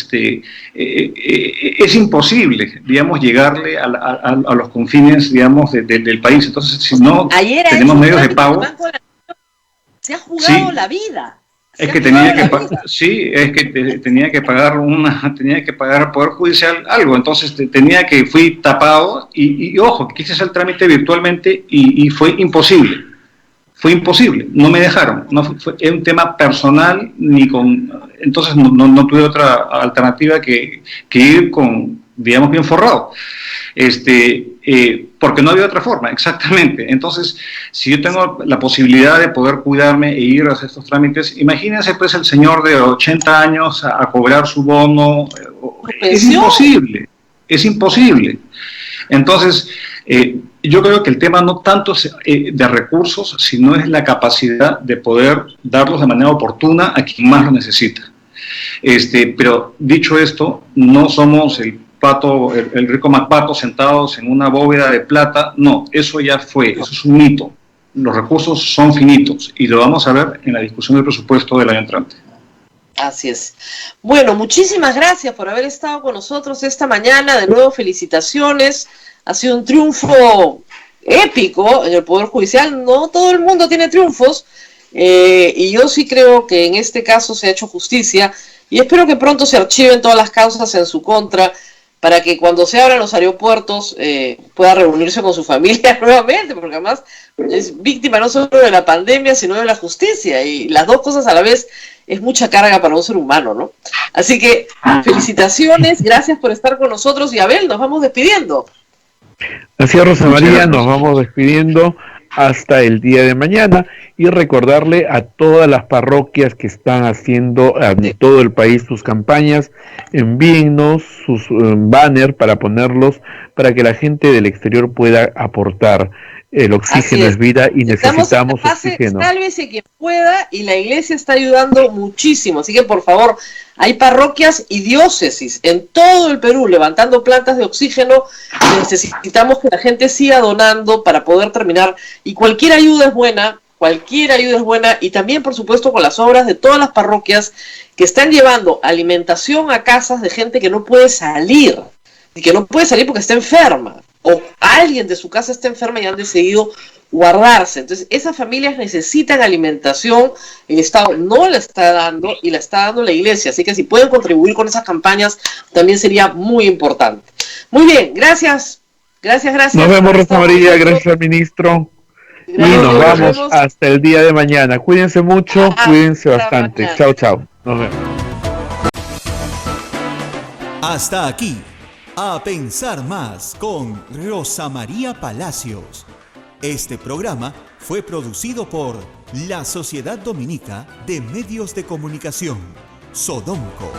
es imposible, digamos, llegarle a los confines, digamos, del país. Entonces, si no tenemos medios de pago... Se ha jugado sí, la vida. Es que tenía que tenía que pagar Poder Judicial algo, entonces fui tapado y ojo, quise hacer el trámite virtualmente y fue imposible. Fue imposible, no me dejaron, fue un tema personal, entonces no tuve otra alternativa que ir con, digamos, bien forrado, porque no había otra forma, exactamente. Entonces, si yo tengo la posibilidad de poder cuidarme e ir a hacer estos trámites, imagínense pues el señor de 80 años a cobrar su bono, es imposible. Entonces, yo creo que el tema no tanto es de recursos, sino es la capacidad de poder darlos de manera oportuna a quien más lo necesita. Pero dicho esto, no somos el rico MacPato sentados en una bóveda de plata, no, eso ya fue, eso es un mito. Los recursos son finitos y lo vamos a ver en la discusión del presupuesto del año entrante. Así es. Bueno, muchísimas gracias por haber estado con nosotros esta mañana. De nuevo, felicitaciones. Ha sido un triunfo épico en el Poder Judicial. No todo el mundo tiene triunfos y yo sí creo que en este caso se ha hecho justicia y espero que pronto se archiven todas las causas en su contra para que cuando se abran los aeropuertos pueda reunirse con su familia nuevamente, porque además es víctima no solo de la pandemia, sino de la justicia, y las dos cosas a la vez es mucha carga para un ser humano, ¿no? Así que felicitaciones, gracias por estar con nosotros, y Abel, nos vamos despidiendo. Así es, Rosa María, nos vamos despidiendo hasta el día de mañana y recordarle a todas las parroquias que están haciendo en todo el país sus campañas, envíennos sus banners para ponerlos para que la gente del exterior pueda aportar. El oxígeno es vida y necesitamos oxígeno. Sálvese quien pueda, y la iglesia está ayudando muchísimo, así que por favor, hay parroquias y diócesis en todo el Perú levantando plantas de oxígeno. Necesitamos que la gente siga donando para poder terminar, y cualquier ayuda es buena, y también por supuesto con las obras de todas las parroquias que están llevando alimentación a casas de gente que no puede salir, y que no puede salir porque está enferma, o alguien de su casa está enferma y han decidido guardarse. Entonces esas familias necesitan alimentación, el Estado no la está dando y la está dando la iglesia, así que si pueden contribuir con esas campañas también sería muy importante. Muy bien, gracias. Nos vemos, Rosa María, gracias al ministro. Gracias, y nos vamos hasta el día de mañana. Cuídense mucho, cuídense bastante. Chao. Nos vemos. Hasta aquí, A Pensar Más con Rosa María Palacios. Este programa fue producido por la Sociedad Dominica de Medios de Comunicación, Sodomco.